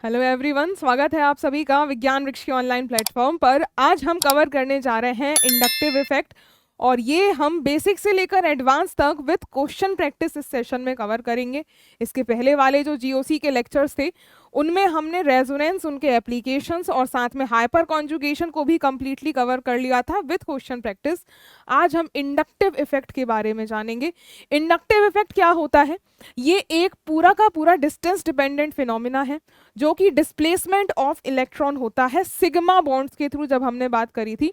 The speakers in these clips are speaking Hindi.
हेलो एवरीवन, स्वागत है आप सभी का विज्ञान वृक्ष के ऑनलाइन प्लेटफॉर्म पर। आज हम कवर करने जा रहे हैं इंडक्टिव इफेक्ट, और ये हम बेसिक से लेकर एडवांस तक विद क्वेश्चन प्रैक्टिस इस सेशन में कवर करेंगे। इसके पहले वाले जो जीओसी के लेक्चर्स थे उनमें हमने रेजोनेंस, उनके एप्लीकेशंस और साथ में हाइपर कॉन्जुगेशन को भी कंप्लीटली कवर कर लिया था विद क्वेश्चन प्रैक्टिस। आज हम इंडक्टिव इफेक्ट के बारे में जानेंगे। इंडक्टिव इफेक्ट क्या होता है? ये एक पूरा का पूरा डिस्टेंस डिपेंडेंट फिनोमिना है जो कि डिस्प्लेसमेंट ऑफ इलेक्ट्रॉन होता है सिग्मा बॉन्ड्स के थ्रू। जब हमने बात करी थी,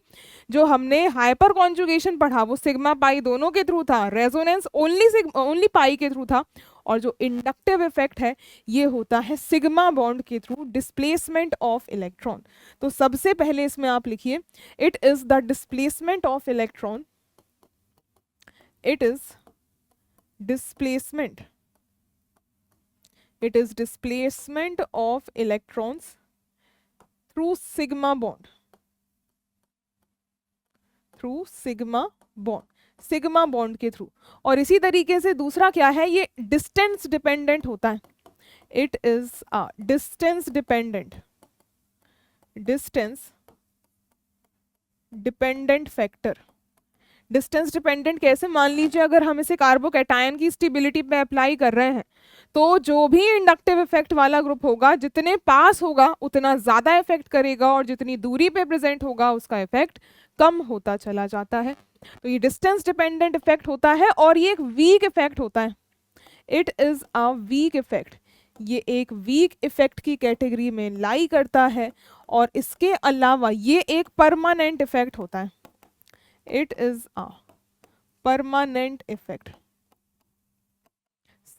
जो हमने हाइपर कॉन्जुगेशन पढ़ा वो सिग्मा पाई दोनों के थ्रू था, रेजोनेंस ओनली पाई के थ्रू था, और जो इंडक्टिव इफेक्ट है ये होता है सिग्मा बॉन्ड के थ्रू, डिस्प्लेसमेंट ऑफ इलेक्ट्रॉन। तो सबसे पहले इसमें आप लिखिए, it is the displacement of electron, it is displacement, it is displacement of electrons through sigma bond, through sigma bond, sigma bond के थ्रू। और इसी तरीके से दूसरा क्या है, ये डिस्टेंस डिपेंडेंट होता है। It is a distance dependent, distance dependent factor. Distance dependent कैसे? मान लीजिए अगर हम इसे कार्बोकैटायन की स्टेबिलिटी पे अप्लाई कर रहे हैं तो जो भी इंडक्टिव इफेक्ट वाला ग्रुप होगा, जितने पास होगा उतना ज्यादा इफेक्ट करेगा, और जितनी दूरी पे प्रेजेंट होगा उसका इफेक्ट कम होता चला जाता है। तो ये डिस्टेंस डिपेंडेंट इफेक्ट होता है, और ये एक वीक इफेक्ट होता है। It is a weak effect, ये एक वीक इफेक्ट की कैटेगरी में लाई करता है। और इसके अलावा ये एक परमानेंट इफेक्ट होता है। It is a permanent effect.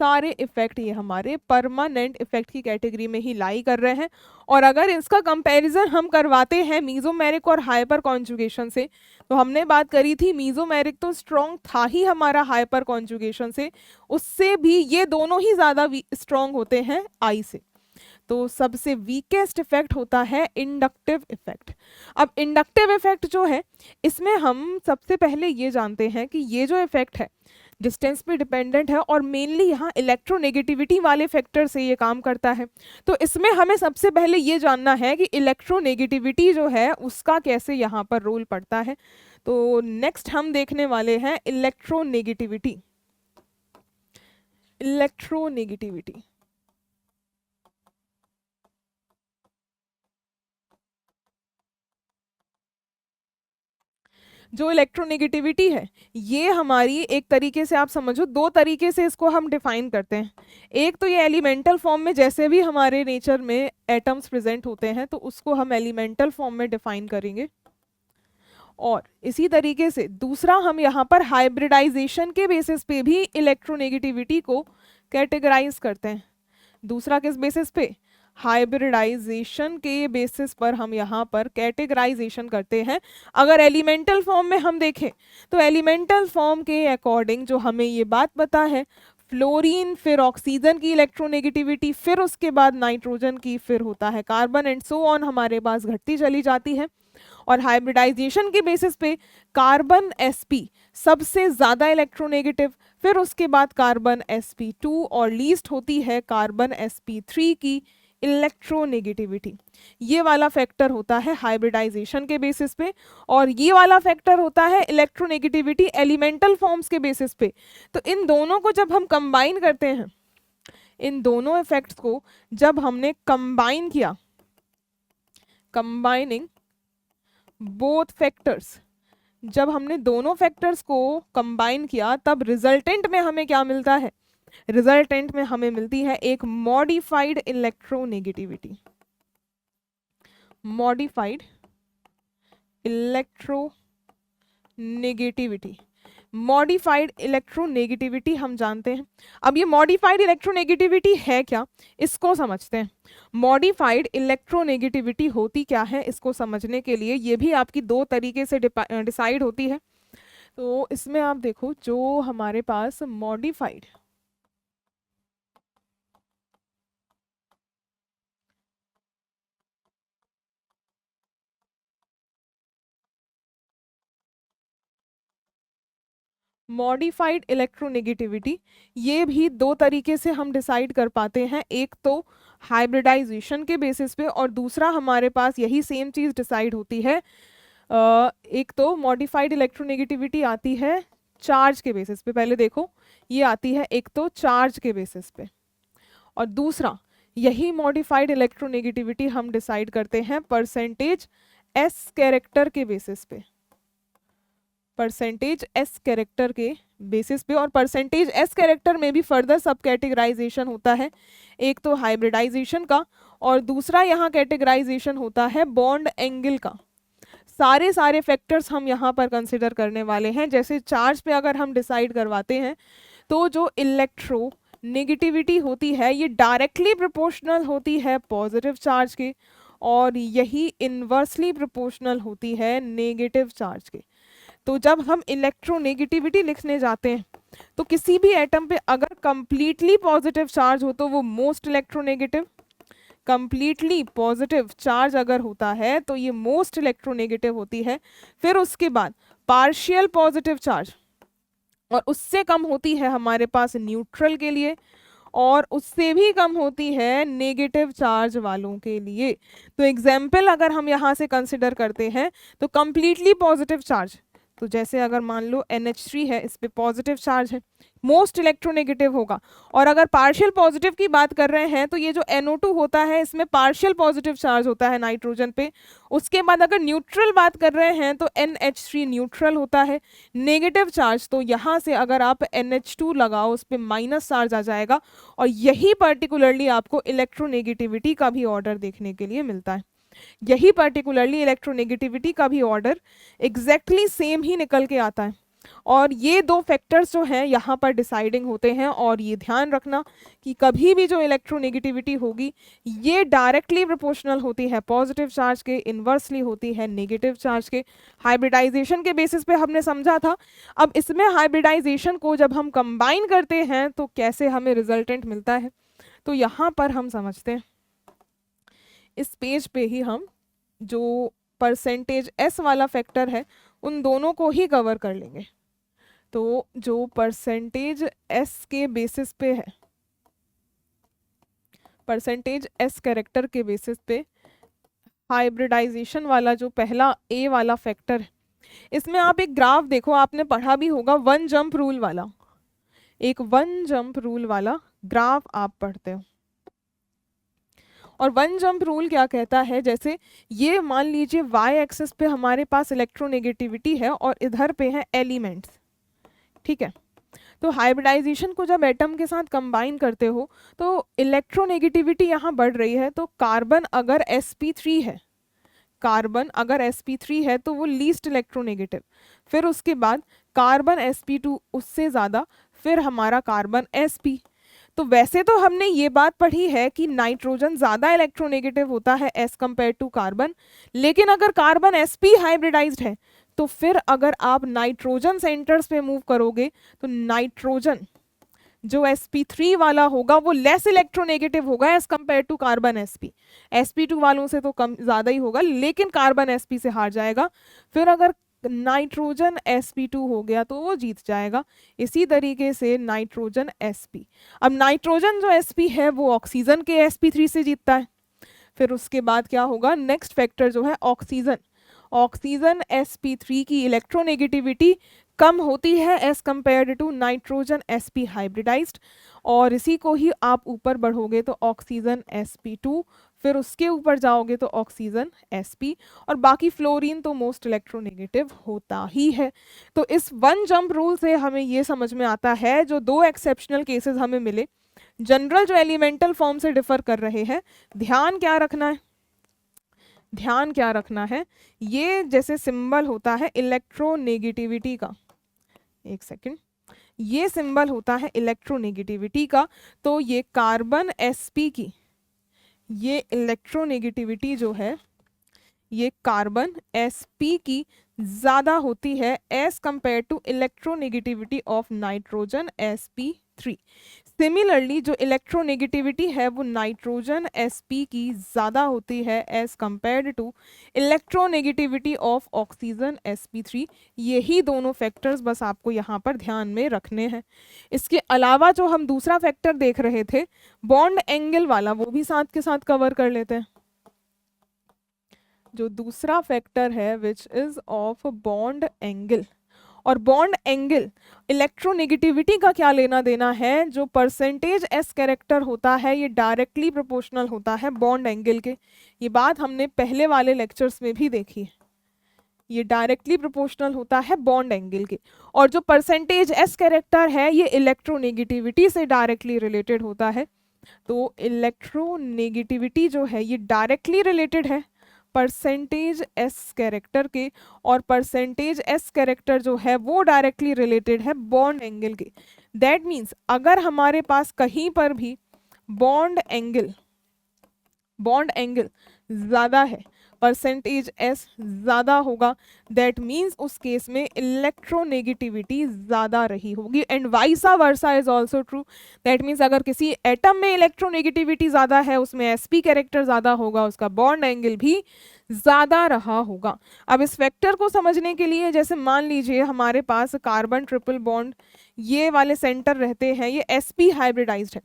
सारे इफेक्ट ये हमारे परमानेंट इफेक्ट की कैटेगरी में ही लाई कर रहे हैं। और अगर इसका कंपैरिजन हम करवाते हैं मीजोमेरिक और हाइपर कॉन्जुगेशन से, तो हमने बात करी थी मीजोमेरिक तो स्ट्रॉन्ग था ही हमारा हाइपर कॉन्जुगेशन से, उससे भी ये दोनों ही ज़्यादा स्ट्रॉन्ग होते हैं आई से। तो सबसे वीकेस्ट इफेक्ट होता है इंडक्टिव इफेक्ट। अब इंडक्टिव इफेक्ट जो है, इसमें हम सबसे पहले ये जानते हैं कि ये जो इफेक्ट है डिस्टेंस पे डिपेंडेंट है, और मेनली यहाँ इलेक्ट्रोनेगेटिविटी वाले फैक्टर से ये काम करता है। तो इसमें हमें सबसे पहले ये जानना है कि इलेक्ट्रोनेगेटिविटी जो है उसका कैसे यहाँ पर रोल पड़ता है। तो नेक्स्ट हम देखने वाले हैं इलेक्ट्रोनेगेटिविटी। इलेक्ट्रोनेगेटिविटी जो इलेक्ट्रोनेगेटिविटी है, ये हमारी एक तरीके से आप समझो दो तरीके से इसको हम डिफाइन करते हैं। एक तो ये एलिमेंटल फॉर्म में, जैसे भी हमारे नेचर में एटम्स प्रेजेंट होते हैं तो उसको हम एलिमेंटल फॉर्म में डिफाइन करेंगे। और इसी तरीके से दूसरा, हम यहाँ पर हाइब्रिडाइजेशन के बेसिस पे भी इलेक्ट्रोनेगेटिविटी को कैटेगराइज करते हैं। दूसरा किस बेसिस पे? हाइब्रिडाइजेशन के बेसिस पर हम यहाँ पर कैटेगराइजेशन करते हैं। अगर एलिमेंटल फॉर्म में हम देखें तो एलिमेंटल फॉर्म के अकॉर्डिंग जो हमें ये बात पता है, फ्लोरीन, फिर ऑक्सीजन की इलेक्ट्रोनेगेटिविटी, फिर उसके बाद नाइट्रोजन की, फिर होता है कार्बन, एंड सो ऑन हमारे पास घटती चली जाती है। और हाइब्रिडाइजेशन के बेसिस पे कार्बन sp सबसे ज़्यादा इलेक्ट्रोनेगेटिव, फिर उसके बाद कार्बन sp2, और लीस्ट होती है कार्बन sp3 की इलेक्ट्रोनेगेटिविटी। ये वाला फैक्टर होता है हाइब्रिडाइजेशन के बेसिस पे, और ये वाला फैक्टर होता है इलेक्ट्रोनेगेटिविटी एलिमेंटल फॉर्म्स के बेसिस पे। तो इन दोनों को जब हम कंबाइन करते हैं, इन दोनों इफेक्ट्स को जब हमने कंबाइन किया, कंबाइनिंग बोथ फैक्टर्स, जब हमने दोनों फैक्टर्स को कंबाइन किया तब रिजल्टेंट में हमें क्या मिलता है? रिजल्टेंट में हमें मिलती है एक modified electronegativity, modified electronegativity. Modified electronegativity हम जानते हैं। अब ये मॉडिफाइड इलेक्ट्रोनेगेटिविटी है क्या, इसको समझते हैं। मॉडिफाइड इलेक्ट्रोनेगेटिविटी होती क्या है, इसको समझने के लिए ये भी आपकी दो तरीके से डिसाइड होती है। तो इसमें आप देखो, जो हमारे पास मॉडिफाइड मॉडिफाइड इलेक्ट्रोनेगेटिविटी, ये भी दो तरीके से हम डिसाइड कर पाते हैं। एक तो हाइब्रिडाइजेशन के बेसिस पे, और दूसरा हमारे पास यही सेम चीज़ डिसाइड होती है, एक तो मॉडिफाइड इलेक्ट्रोनेगेटिविटी आती है चार्ज के बेसिस पे, पहले देखो ये आती है एक तो चार्ज के बेसिस पे, और दूसरा यही मॉडिफाइड इलेक्ट्रोनेगेटिविटी हम डिसाइड करते हैं परसेंटेज एस कैरेक्टर के बेसिस पे, परसेंटेज एस कैरेक्टर के बेसिस पे। और परसेंटेज एस कैरेक्टर में भी फर्दर सब कैटेगराइजेशन होता है, एक तो हाइब्रिडाइजेशन का और दूसरा यहाँ कैटेगराइजेशन होता है बॉन्ड एंगल का। सारे फैक्टर्स हम यहाँ पर कंसिडर करने वाले हैं। जैसे चार्ज पे अगर हम डिसाइड करवाते हैं तो जो इलेक्ट्रो नेगेटिविटी होती है ये डायरेक्टली प्रोपोर्शनल होती है पॉजिटिव चार्ज के, और यही इन्वर्सली प्रोपोर्शनल होती है नेगेटिव चार्ज के। तो जब हम इलेक्ट्रोनेगेटिविटी लिखने जाते हैं तो किसी भी एटम पे अगर कंप्लीटली पॉजिटिव चार्ज हो तो वो most electronegative, completely positive charge अगर होता है तो ये मोस्ट इलेक्ट्रोनेगेटिव होती है। फिर उसके बाद पार्शियल पॉजिटिव चार्ज, और उससे कम होती है हमारे पास न्यूट्रल के लिए, और उससे भी कम होती है नेगेटिव चार्ज वालों के लिए। तो एग्जाम्पल अगर हम यहाँ से कंसिडर करते हैं तो कंप्लीटली पॉजिटिव चार्ज, तो जैसे अगर मान लो NH3 है, इस पे पॉजिटिव चार्ज है, मोस्ट इलेक्ट्रोनेगेटिव होगा। और अगर पार्शियल पॉजिटिव की बात कर रहे हैं तो ये जो NO2 होता है इसमें पार्शियल पॉजिटिव चार्ज होता है नाइट्रोजन पे। उसके बाद अगर न्यूट्रल बात कर रहे हैं तो NH3 न्यूट्रल होता है, नेगेटिव चार्ज, तो यहाँ से अगर आप NH2 लगाओ उस पर माइनस चार्ज आ जाएगा। और यही पर्टिकुलरली आपको इलेक्ट्रोनेगेटिविटी का भी ऑर्डर देखने के लिए मिलता है, यही पर्टिकुलरली इलेक्ट्रोनेगेटिविटी का भी ऑर्डर एग्जैक्टली सेम ही निकल के आता है। और ये दो फैक्टर्स जो हैं यहाँ पर डिसाइडिंग होते हैं। और ये ध्यान रखना कि कभी भी जो इलेक्ट्रोनेगेटिविटी होगी ये डायरेक्टली प्रोपोर्शनल होती है पॉजिटिव चार्ज के, इन्वर्सली होती है नेगेटिव चार्ज के। हाइब्रिडाइजेशन के बेसिस पे हमने समझा था। अब इसमें हाइब्रिडाइजेशन को जब हम कंबाइन करते हैं तो कैसे हमें रिजल्टेंट मिलता है, तो यहाँ पर हम समझते हैं। इस पेज पे ही हम जो परसेंटेज एस वाला फैक्टर है उन दोनों को ही कवर कर लेंगे। तो जो परसेंटेज एस के बेसिस पे है, परसेंटेज एस कैरेक्टर के बेसिस पे हाइब्रिडाइजेशन वाला जो पहला ए वाला फैक्टर है, इसमें आप एक ग्राफ देखो, आपने पढ़ा भी होगा वन जंप रूल वाला, एक वन जंप रूल वाला ग्राफ आप पढ़ते हो। और वन जंप रूल क्या कहता है, जैसे ये मान लीजिए वाई एक्सिस पे हमारे पास इलेक्ट्रोनेगेटिविटी है और इधर पे है एलिमेंट्स, ठीक है। तो हाइब्रिडाइजेशन को जब एटम के साथ कंबाइन करते हो तो इलेक्ट्रोनेगेटिविटी यहाँ बढ़ रही है। तो कार्बन अगर sp3 है, कार्बन अगर sp3 है तो वो लीस्ट इलेक्ट्रोनेगेटिव, फिर उसके बाद कार्बन sp2 उससे ज़्यादा, फिर हमारा कार्बन sp। तो वैसे तो हमने ये बात पढ़ी है कि नाइट्रोजन ज़्यादा इलेक्ट्रोनेगेटिव होता है एज कम्पेयर टू कार्बन, लेकिन अगर कार्बन sp हाइब्रिडाइज्ड है तो फिर अगर आप नाइट्रोजन सेंटर्स पे मूव करोगे तो नाइट्रोजन जो sp3 वाला होगा वो लेस इलेक्ट्रोनेगेटिव होगा as compare to carbon sp। sp2 वालों से तो कम ज़्यादा ही होगा, लेकिन कार्बन sp से हार जाएगा। फिर अगर नाइट्रोजन sp2 हो गया तो वो जीत जाएगा। इसी तरीके से नाइट्रोजन sp, अब नाइट्रोजन जो sp है वो ऑक्सीजन के sp3 से जीतता है। फिर उसके बाद क्या होगा, नेक्स्ट फैक्टर जो है ऑक्सीजन, ऑक्सीजन sp3 की इलेक्ट्रोनेगेटिविटी कम होती है as compared to nitrogen sp hybridized. और इसी को ही आप ऊपर बढ़ोगे तो ऑक्सीजन sp2, फिर उसके ऊपर जाओगे तो ऑक्सीजन sp, और बाकी फ्लोरीन तो मोस्ट इलेक्ट्रोनेगेटिव होता ही है। तो इस वन जंप रूल से हमें ये समझ में आता है, जो दो एक्सेप्शनल केसेस हमें मिले, जनरल जो एलिमेंटल फॉर्म से डिफर कर रहे हैं, ध्यान क्या रखना है, ध्यान क्या रखना है, ये जैसे सिंबल होता है इलेक्ट्रोनेगेटिविटी का, एक सेकंड, ये सिंबल होता है इलेक्ट्रोनेगेटिविटी का। तो ये कार्बन sp की ये इलेक्ट्रोनेगेटिविटी जो है ये कार्बन sp की ज़्यादा होती है as compare to electronegativity of nitrogen sp3। Similarly जो इलेक्ट्रोनेगेटिविटी है वो नाइट्रोजन sp की ज़्यादा होती है as compared to electronegativity of oxygen sp3। यही दोनों फैक्टर्स बस आपको यहाँ पर ध्यान में रखने हैं। इसके अलावा जो हम दूसरा फैक्टर देख रहे थे बॉन्ड एंगल वाला, वो भी साथ के साथ कवर कर लेते हैं। जो दूसरा फैक्टर है which is of bond angle, और बॉन्ड एंगल इलेक्ट्रोनेगेटिविटी का क्या लेना देना है, जो परसेंटेज एस कैरेक्टर होता है ये डायरेक्टली प्रोपोर्शनल होता है बॉन्ड एंगल के। ये बात हमने पहले वाले लेक्चर्स में भी देखी है, ये डायरेक्टली प्रोपोर्शनल होता है बॉन्ड एंगल के। और जो परसेंटेज एस कैरेक्टर है ये इलेक्ट्रोनेगेटिविटी से डायरेक्टली रिलेटेड होता है। तो इलेक्ट्रोनेगेटिविटी जो है ये डायरेक्टली रिलेटेड है परसेंटेज एस कैरेक्टर के, और परसेंटेज एस कैरेक्टर जो है वो डायरेक्टली रिलेटेड है बॉन्ड एंगल के। दैट मीन्स अगर हमारे पास कहीं पर भी बॉन्ड एंगल ज़्यादा है, परसेंटेज एस ज़्यादा होगा, दैट मीन्स उस केस में इलेक्ट्रोनेगेटिविटी ज़्यादा रही होगी। And वाइसा versa is also true. That means अगर किसी एटम में इलेक्ट्रोनेगेटिविटी ज़्यादा है, उसमें sp कैरेक्टर ज़्यादा होगा, उसका बॉन्ड एंगल भी ज़्यादा रहा होगा। अब इस फैक्टर को समझने के लिए जैसे मान लीजिए हमारे पास कार्बन ट्रिपल बॉन्ड ये वाले सेंटर रहते हैं, ये sp हाइब्रिडाइज्ड है।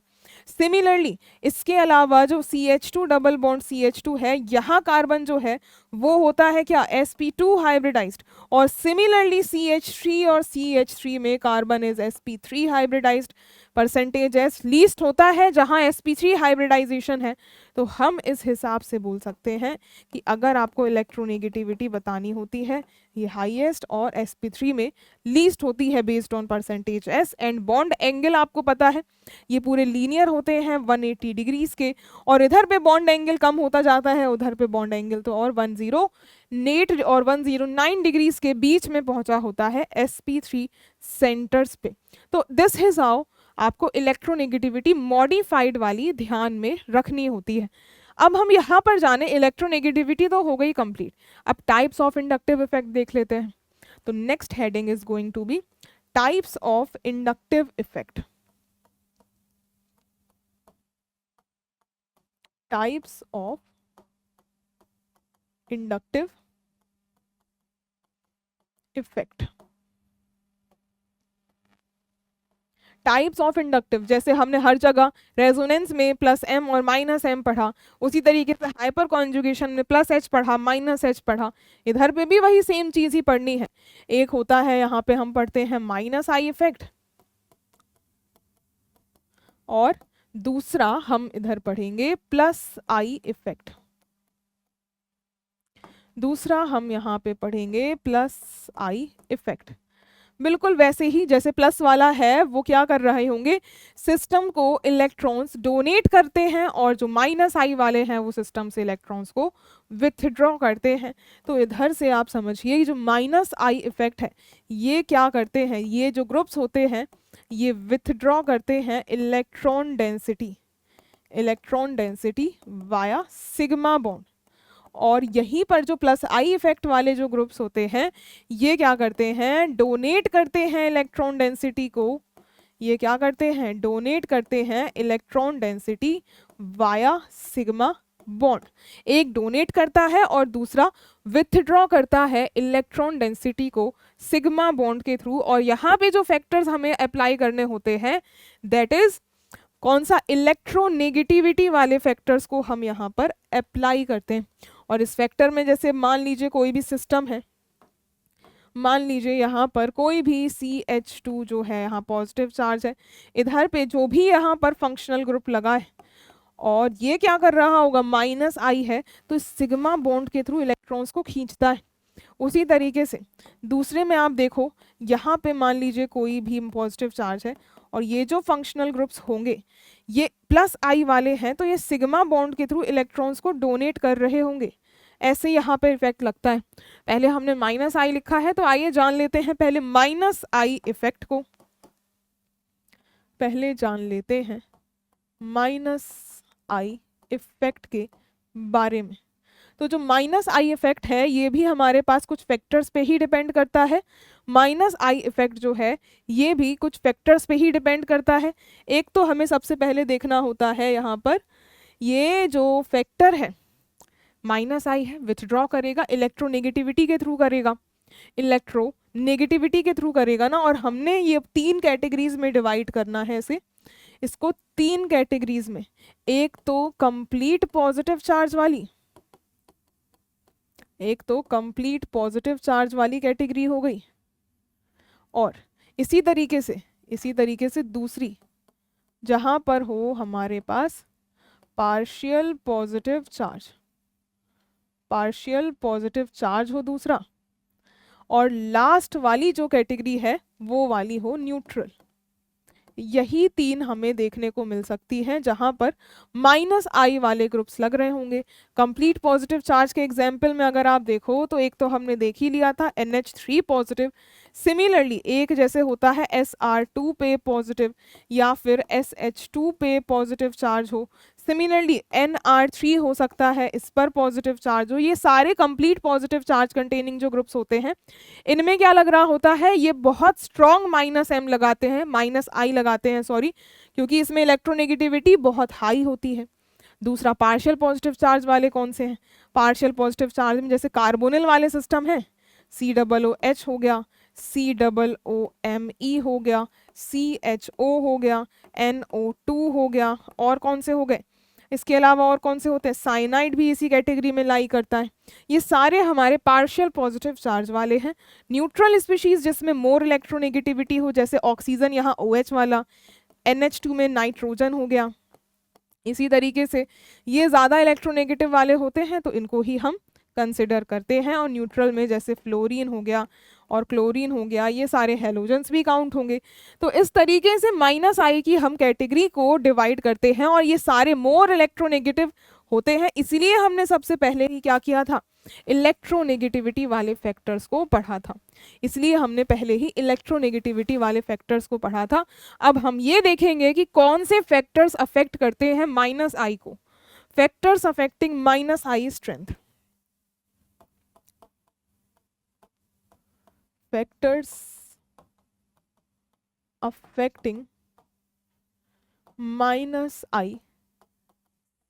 सिमिलरली इसके अलावा जो CH2 डबल बॉन्ड CH2 है, यहाँ कार्बन जो है वो होता है क्या, sp2 हाइब्रिडाइज्ड। और सिमिलरली CH3 और CH3 में carbon is sp3 hybridized. Percentage S least होता है जहाँ sp3 हाइब्रिडाइजेशन है। तो हम इस हिसाब से बोल सकते हैं कि अगर आपको इलेक्ट्रोनेगेटिविटी बतानी होती है ये हाईएस्ट और sp3 में लीस्ट होती है based on percentage S. And bond angle आपको पता है ये पूरे लीनियर होते हैं 180 डिग्रीज के, और इधर पे बॉन्ड एंगल कम होता जाता है, उधर पे बॉन्ड एंगल तो और 108 और 109 डिग्रीज के बीच में पहुंचा होता है sp3 सेंटर्स पे। तो दिस इज हाउ आपको इलेक्ट्रोनेगेटिविटी मॉडिफाइड वाली ध्यान में रखनी होती है। अब हम यहाँ पर जाने, इलेक्ट्रोनेगेटिविटी तो हो गई कंप्लीट, अब टाइप्स ऑफ इंडक्टिव इफेक्ट देख लेते हैं। तो next heading is going to be types of inductive effect. Types of inductive effect. Types of inductive, जैसे हमने हर जगह रेजोनेंस में +m और -m पढ़ा, उसी तरीके से हाइपर कॉन्जुगेशन में +h पढ़ा, -h पढ़ा, इधर पे भी वही सेम चीज ही पढ़नी है। एक होता है यहाँ पे हम पढ़ते हैं -i इफेक्ट, और दूसरा हम इधर पढ़ेंगे +i इफेक्ट। दूसरा हम यहाँ पे पढ़ेंगे +i इफेक्ट। बिल्कुल वैसे ही जैसे प्लस वाला है वो क्या कर रहे होंगे, सिस्टम को इलेक्ट्रॉन्स डोनेट करते हैं, और जो -i वाले हैं वो सिस्टम से इलेक्ट्रॉन्स को विथड्रॉ करते हैं। तो इधर से आप समझिए जो -i इफेक्ट है ये क्या करते हैं, ये जो ग्रुप्स होते हैं ये विथड्रॉ करते हैं electron density via sigma bond. और यहीं पर जो +i इफेक्ट वाले जो ग्रुप्स होते हैं ये क्या करते हैं, डोनेट करते हैं इलेक्ट्रॉन डेंसिटी को। ये क्या करते हैं, डोनेट करते हैं electron density via sigma bond. एक डोनेट करता है और दूसरा विथड्रॉ करता है इलेक्ट्रॉन डेंसिटी को सिग्मा बॉन्ड के थ्रू। और यहाँ पे जो फैक्टर्स हमें अप्लाई करने होते हैं दैट इज कौन सा, इलेक्ट्रोनेगेटिविटी वाले फैक्टर्स को हम यहाँ पर अप्लाई करते हैं। और इस फैक्टर में जैसे मान लीजिए कोई भी सिस्टम है, मान लीजिए यहाँ पर कोई भी CH2 जो है यहाँ पॉजिटिव चार्ज है, इधर पे जो भी यहाँ पर फंक्शनल ग्रुप लगा है और ये क्या कर रहा होगा, -i है, तो सिग्मा बॉन्ड के थ्रू इलेक्ट्रॉन्स को खींचता है। उसी तरीके से दूसरे में आप देखो यहाँ पे मान लीजिए कोई भी पॉजिटिव चार्ज है और ये जो फंक्शनल ग्रुप्स होंगे ये +i वाले हैं, तो ये सिग्मा बॉन्ड के थ्रू इलेक्ट्रॉन्स को डोनेट कर रहे होंगे। ऐसे यहाँ पे इफेक्ट लगता है। पहले हमने -i लिखा है तो आइए जान लेते हैं पहले -i इफेक्ट को। पहले जान लेते हैं -i इफेक्ट के बारे में। तो जो माइनस आई इफेक्ट है ये भी हमारे पास कुछ फैक्टर्स पे ही डिपेंड करता है। माइनस आई इफेक्ट जो है ये भी कुछ फैक्टर्स पे ही डिपेंड करता है। एक तो हमें सबसे पहले देखना होता है यहाँ पर ये जो फैक्टर है माइनस आई है, विथड्रॉ करेगा इलेक्ट्रोनेगेटिविटी के थ्रू करेगा, इलेक्ट्रोनेगेटिविटी के थ्रू करेगा ना। और हमने ये 3 कैटेगरीज में डिवाइड करना है इसको 3 कैटेगरीज में। एक तो कंप्लीट पॉजिटिव चार्ज वाली, एक तो कंप्लीट पॉजिटिव चार्ज वाली कैटेगरी हो गई, और इसी तरीके से दूसरी जहां पर हो हमारे पास पार्शियल पॉजिटिव चार्ज हो दूसरा, और लास्ट वाली जो कैटेगरी है वो वाली हो न्यूट्रल। यही 3 हमें देखने को मिल सकती हैं जहां पर माइनस आई वाले ग्रुप्स लग रहे होंगे। कंप्लीट पॉजिटिव चार्ज के एग्जाम्पल में अगर आप देखो तो एक तो हमने देख ही लिया था NH3 पॉजिटिव, सिमिलरली एक जैसे होता है SR2 पे पॉजिटिव या फिर SH2 पे पॉजिटिव चार्ज हो, सिमिलरली NR3 हो सकता है इस पर पॉजिटिव चार्ज हो। ये सारे कंप्लीट पॉजिटिव चार्ज कंटेनिंग जो ग्रुप्स होते हैं इनमें क्या लग रहा होता है, ये बहुत स्ट्रॉन्ग माइनस एम लगाते हैं, माइनस आई लगाते हैं सॉरी, क्योंकि इसमें इलेक्ट्रोनेगेटिविटी बहुत हाई होती है। दूसरा पार्शियल पॉजिटिव चार्ज वाले कौन से हैं, पार्शियल पॉजिटिव चार्ज में जैसे कार्बोनिल वाले सिस्टम है, COOH हो गया, COOMe हो गया, CHO हो गया, NO2 हो गया, और कौन से हो गए, इसके अलावा और कौन से होते हैं, साइनाइड भी इसी कैटेगरी में लाई करता है। ये सारे हमारे पार्शियल पॉजिटिव चार्ज वाले हैं। न्यूट्रल स्पीशीज जिसमें मोर इलेक्ट्रोनेगेटिविटी हो, जैसे ऑक्सीजन यहाँ OH वाला, NH2 में नाइट्रोजन हो गया, इसी तरीके से ये ज़्यादा इलेक्ट्रोनेगेटिव वाले होते हैं तो इनको ही हम कंसिडर करते हैं। और न्यूट्रल में जैसे फ्लोरीन हो गया और क्लोरीन हो गया, ये सारे हेलोजेंस भी काउंट होंगे। तो इस तरीके से माइनस आई की हम कैटेगरी को डिवाइड करते हैं, और ये सारे मोर इलेक्ट्रोनेगेटिव होते हैं। इसीलिए हमने सबसे पहले ही क्या किया था, इलेक्ट्रोनेगेटिविटी वाले फैक्टर्स को पढ़ा था, इसलिए हमने पहले ही इलेक्ट्रोनेगेटिविटी वाले फैक्टर्स को पढ़ा था। अब हम ये देखेंगे कि कौन से फैक्टर्स अफेक्ट करते हैं माइनस आई को। फैक्टर्स अफेक्टिंग माइनस आई स्ट्रेंथ, फैक्टर्स अफेक्टिंग माइनस आई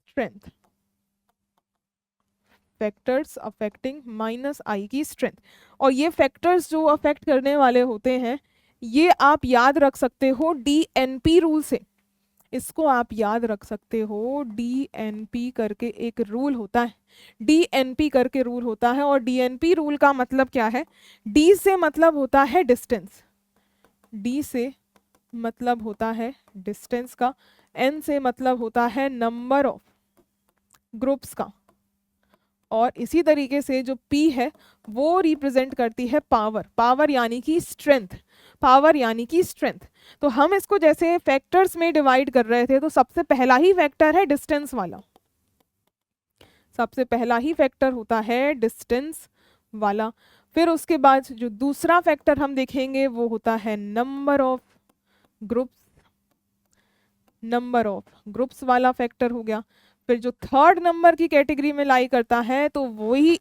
स्ट्रेंथ, फैक्टर्स अफेक्टिंग माइनस आई की स्ट्रेंथ। और ये फैक्टर्स जो अफेक्ट करने वाले होते हैं ये आप याद रख सकते हो DNP रूल से, इसको आप याद रख सकते हो, DNP करके एक रूल होता है, DNP करके रूल होता है। और DNP रूल का मतलब क्या है, D से मतलब होता है डिस्टेंस, D से मतलब होता है डिस्टेंस का, N से मतलब होता है नंबर ऑफ ग्रुप्स का, और इसी तरीके से जो P है वो रिप्रेजेंट करती है पावर, पावर यानी कि स्ट्रेंथ, पावर यानी कि स्ट्रेंथ। तो हम इसको जैसे फैक्टर्स में डिवाइड कर रहे थे तो सबसे पहला ही फैक्टर है डिस्टेंस वाला, सबसे पहला ही फैक्टर होता है डिस्टेंस वाला। फिर उसके बाद जो दूसरा फैक्टर हम देखेंगे वो होता है number of groups, number of groups वाला फैक्टर हो गया। फिर जो थर्ड नंबर की कैटेगरी में लाई करता है तो वही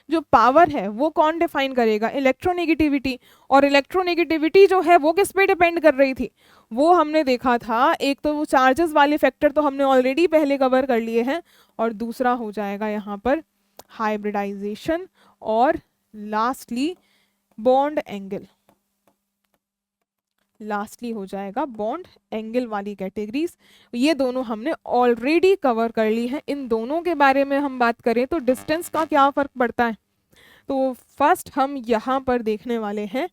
जो पावर है वो कौन डिफाइन करेगा, इलेक्ट्रोनेगेटिविटी। और इलेक्ट्रोनेगेटिविटी जो है वो किस पे डिपेंड कर रही थी, वो हमने देखा था, एक तो वो चार्जेस वाले फैक्टर तो हमने ऑलरेडी पहले कवर कर लिए हैं, और दूसरा हो जाएगा यहाँ पर हाइब्रिडाइजेशन, और लास्टली बॉन्ड एंगल, लास्टली हो जाएगा बॉन्ड एंगल वाली कैटेगरीज। ये दोनों हमने ऑलरेडी कवर कर ली हैं। इन दोनों के बारे में हम बात करें तो डिस्टेंस का क्या फर्क पड़ता है, तो फर्स्ट हम यहाँ पर देखने वाले हैं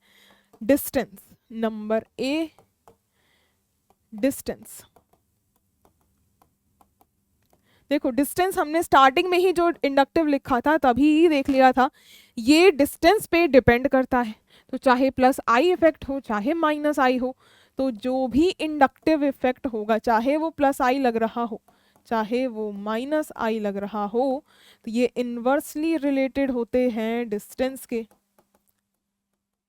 डिस्टेंस, नंबर A डिस्टेंस। देखो डिस्टेंस हमने स्टार्टिंग में ही जो इंडक्टिव लिखा था तभी ही देख लिया था, ये डिस्टेंस पे डिपेंड करता है। तो चाहे प्लस आई इफेक्ट हो चाहे माइनस आई हो, तो जो भी इंडक्टिव इफेक्ट होगा, चाहे वो प्लस आई लग रहा हो चाहे वो माइनस आई लग रहा हो, तो ये इन्वर्सली रिलेटेड होते हैं डिस्टेंस के।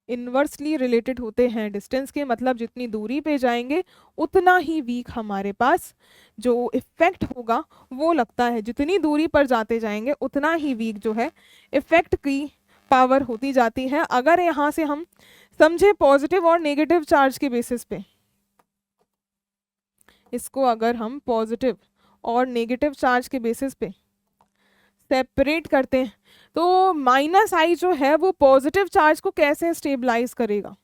इन्वर्सली रिलेटेड होते हैं डिस्टेंस के, मतलब जितनी दूरी पे जाएंगे उतना ही वीक हमारे पास जो इफेक्ट होगा वो लगता है। जितनी दूरी पर जाते जाएंगे उतना ही वीक जो है इफेक्ट की पावर होती जाती है। अगर यहाँ से हम समझे पॉजिटिव और नेगेटिव चार्ज के बेसिस पे, इसको अगर हम पॉजिटिव और नेगेटिव चार्ज के बेसिस पे सेपरेट करते हैं तो माइनस आई जो है वो पॉजिटिव चार्ज को कैसे स्टेबलाइज करेगा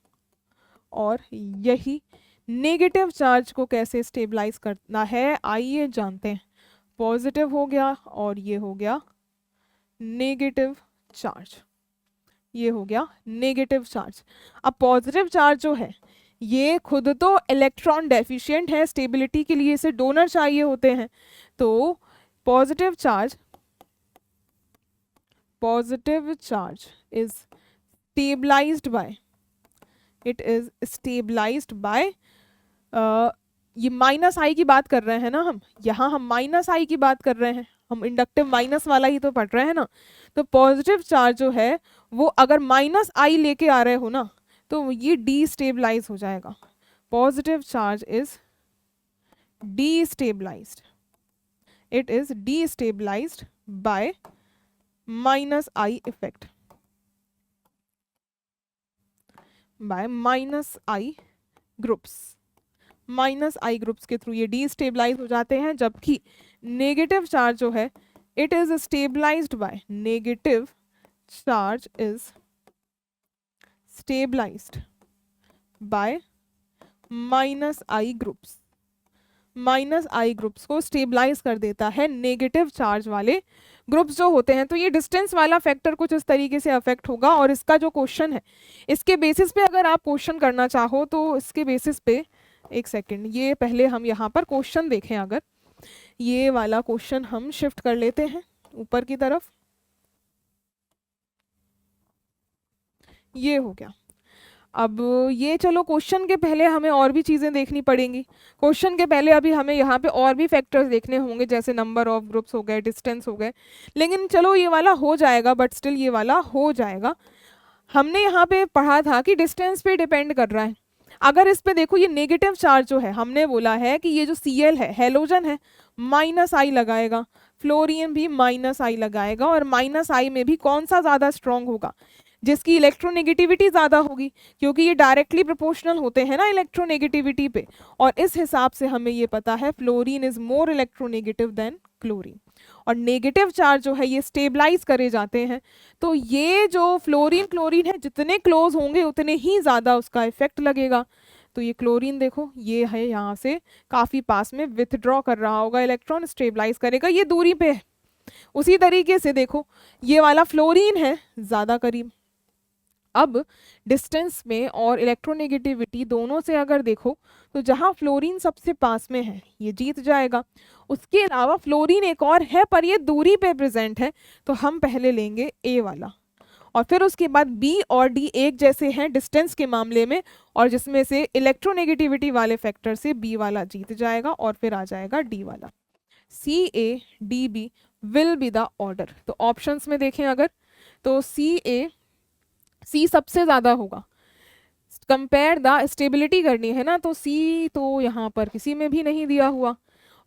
और यही नेगेटिव चार्ज को कैसे स्टेबलाइज करना है आइए जानते हैं। पॉजिटिव हो गया और ये हो गया नेगेटिव चार्ज, ये हो गया नेगेटिव चार्ज। अब पॉजिटिव चार्ज जो है ये खुद तो इलेक्ट्रॉन डेफिशिएंट है, स्टेबिलिटी के लिए इसे डोनर चाहिए होते हैं। तो positive charge is stabilized by, it is stabilized by ये माइनस आई की बात कर रहे हैं ना हम, यहाँ हम माइनस आई की बात कर रहे हैं, हम इंडक्टिव माइनस वाला ही तो पढ़ रहे हैं ना। तो पॉजिटिव चार्ज जो है वो अगर माइनस आई लेके आ रहे हो ना तो ये डीस्टेबलाइज हो जाएगा। Positive charge is destabilised, it is destabilised by minus I effect, by minus I groups. Minus I groups के थ्रू ये डीस्टेबलाइज हो जाते हैं, जबकि नेगेटिव चार्ज जो है it is stabilised by, negative charge is stabilised by minus I groups. Minus I groups को स्टेबलाइज कर देता है नेगेटिव चार्ज वाले ग्रुप्स जो होते हैं। तो ये डिस्टेंस वाला फैक्टर कुछ इस तरीके से अफेक्ट होगा। और इसका जो क्वेश्चन है इसके बेसिस पे अगर आप क्वेश्चन करना चाहो तो इसके बेसिस पे, एक सेकंड, ये पहले हम यहाँ पर क्वेश्चन देखें। अगर ये वाला क्वेश्चन हम शिफ्ट कर लेते हैं ऊपर की तरफ, ये हो गया। अब ये चलो क्वेश्चन के पहले हमें और भी चीज़ें देखनी पड़ेंगी। क्वेश्चन के पहले अभी हमें यहाँ पे और भी फैक्टर्स देखने होंगे, जैसे नंबर ऑफ ग्रुप्स हो गए, डिस्टेंस हो गए। लेकिन चलो ये वाला हो जाएगा, बट स्टिल ये वाला हो जाएगा। हमने यहाँ पे पढ़ा था कि डिस्टेंस पे डिपेंड कर रहा है। अगर इस पे देखो ये नेगेटिव चार्ज जो है, हमने बोला है कि ये जो Cl है, हेलोजन है, माइनस आई लगाएगा, फ्लोरीन भी माइनस आई लगाएगा। और माइनस आई में भी कौन सा ज़्यादा स्ट्रॉन्ग होगा? जिसकी इलेक्ट्रोनेगेटिविटी ज़्यादा होगी, क्योंकि ये डायरेक्टली प्रोपोर्शनल होते हैं ना इलेक्ट्रोनेगेटिविटी पे। और इस हिसाब से हमें ये पता है fluorine is more electronegative than chlorine. और नेगेटिव चार्ज जो है ये स्टेबलाइज करे जाते हैं। तो ये जो फ्लोरीन क्लोरीन है जितने क्लोज होंगे उतने ही ज़्यादा उसका इफेक्ट लगेगा। तो ये क्लोरीन देखो ये है यहाँ से काफ़ी पास में, विथड्रॉ कर रहा होगा इलेक्ट्रॉन, स्टेबलाइज करेगा, ये दूरी पे है। उसी तरीके से देखो ये वाला फ्लोरीन है ज़्यादा करीब। अब डिस्टेंस में और इलेक्ट्रोनेगेटिविटी दोनों से अगर देखो तो जहाँ फ्लोरीन सबसे पास में है ये जीत जाएगा। उसके अलावा फ्लोरीन एक और है पर ये दूरी पे प्रेजेंट है, तो हम पहले लेंगे ए वाला। और फिर उसके बाद बी और डी एक जैसे हैं डिस्टेंस के मामले में, और जिसमें से इलेक्ट्रोनेगेटिविटी वाले फैक्टर से बी वाला जीत जाएगा और फिर आ जाएगा डी वाला। C A D B will be the order. तो ऑप्शंस में देखें अगर तो सी सबसे ज़्यादा होगा। कंपेयर द स्टेबिलिटी करनी है ना, तो सी तो यहाँ पर किसी में भी नहीं दिया हुआ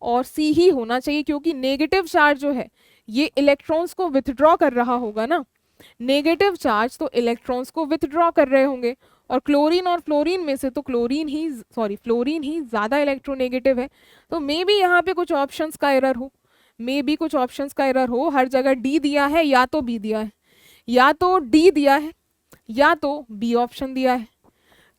और सी ही होना चाहिए, क्योंकि नेगेटिव चार्ज जो है ये इलेक्ट्रॉन्स को विथड्रॉ कर रहा होगा ना। नेगेटिव चार्ज तो इलेक्ट्रॉन्स को विथड्रॉ कर रहे होंगे, और क्लोरीन और फ्लोरीन में से तो फ्लोरीन ही ज़्यादा इलेक्ट्रोनेगेटिव है। तो मे बी यहाँ पे कुछ ऑप्शंस का एरर हो, हर जगह डी दिया है या तो बी दिया है, या तो डी दिया है या तो बी ऑप्शन दिया है।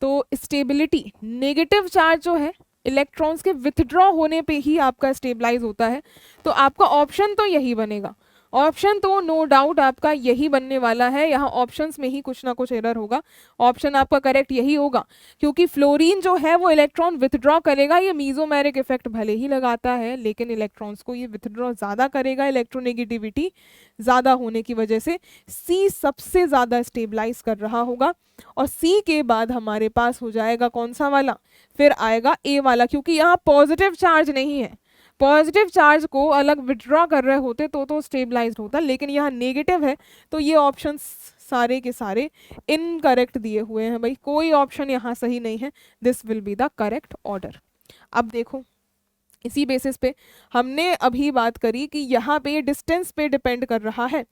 तो स्टेबिलिटी, नेगेटिव चार्ज जो है इलेक्ट्रॉन्स के विथड्रॉ होने पे ही आपका स्टेबलाइज होता है। तो आपका ऑप्शन तो यही बनेगा, ऑप्शन तो नो डाउट आपका यही बनने वाला है। यहाँ ऑप्शंस में ही कुछ ना कुछ एरर होगा, ऑप्शन आपका करेक्ट यही होगा, क्योंकि फ्लोरीन जो है वो इलेक्ट्रॉन विथड्रॉ करेगा। ये मीजोमेरिक इफेक्ट भले ही लगाता है लेकिन इलेक्ट्रॉन्स को ये विथड्रॉ ज़्यादा करेगा, इलेक्ट्रोनेगेटिविटी ज़्यादा होने की वजह से सी सबसे ज़्यादा स्टेबलाइज कर रहा होगा। और सी के बाद हमारे पास हो जाएगा कौन सा वाला, फिर आएगा ए वाला, क्योंकि यहाँ पॉजिटिव चार्ज नहीं है, पॉजिटिव चार्ज को अलग विड्रॉ कर रहे होते तो स्टेबलाइज्ड होता, लेकिन यहाँ नेगेटिव है तो ये ऑप्शन सारे के सारे इनकरेक्ट दिए हुए हैं भाई, कोई ऑप्शन यहाँ सही नहीं है। This will be the correct order. अब देखो इसी बेसिस पे हमने अभी बात करी कि यहाँ पे डिस्टेंस पे डिपेंड कर रहा है।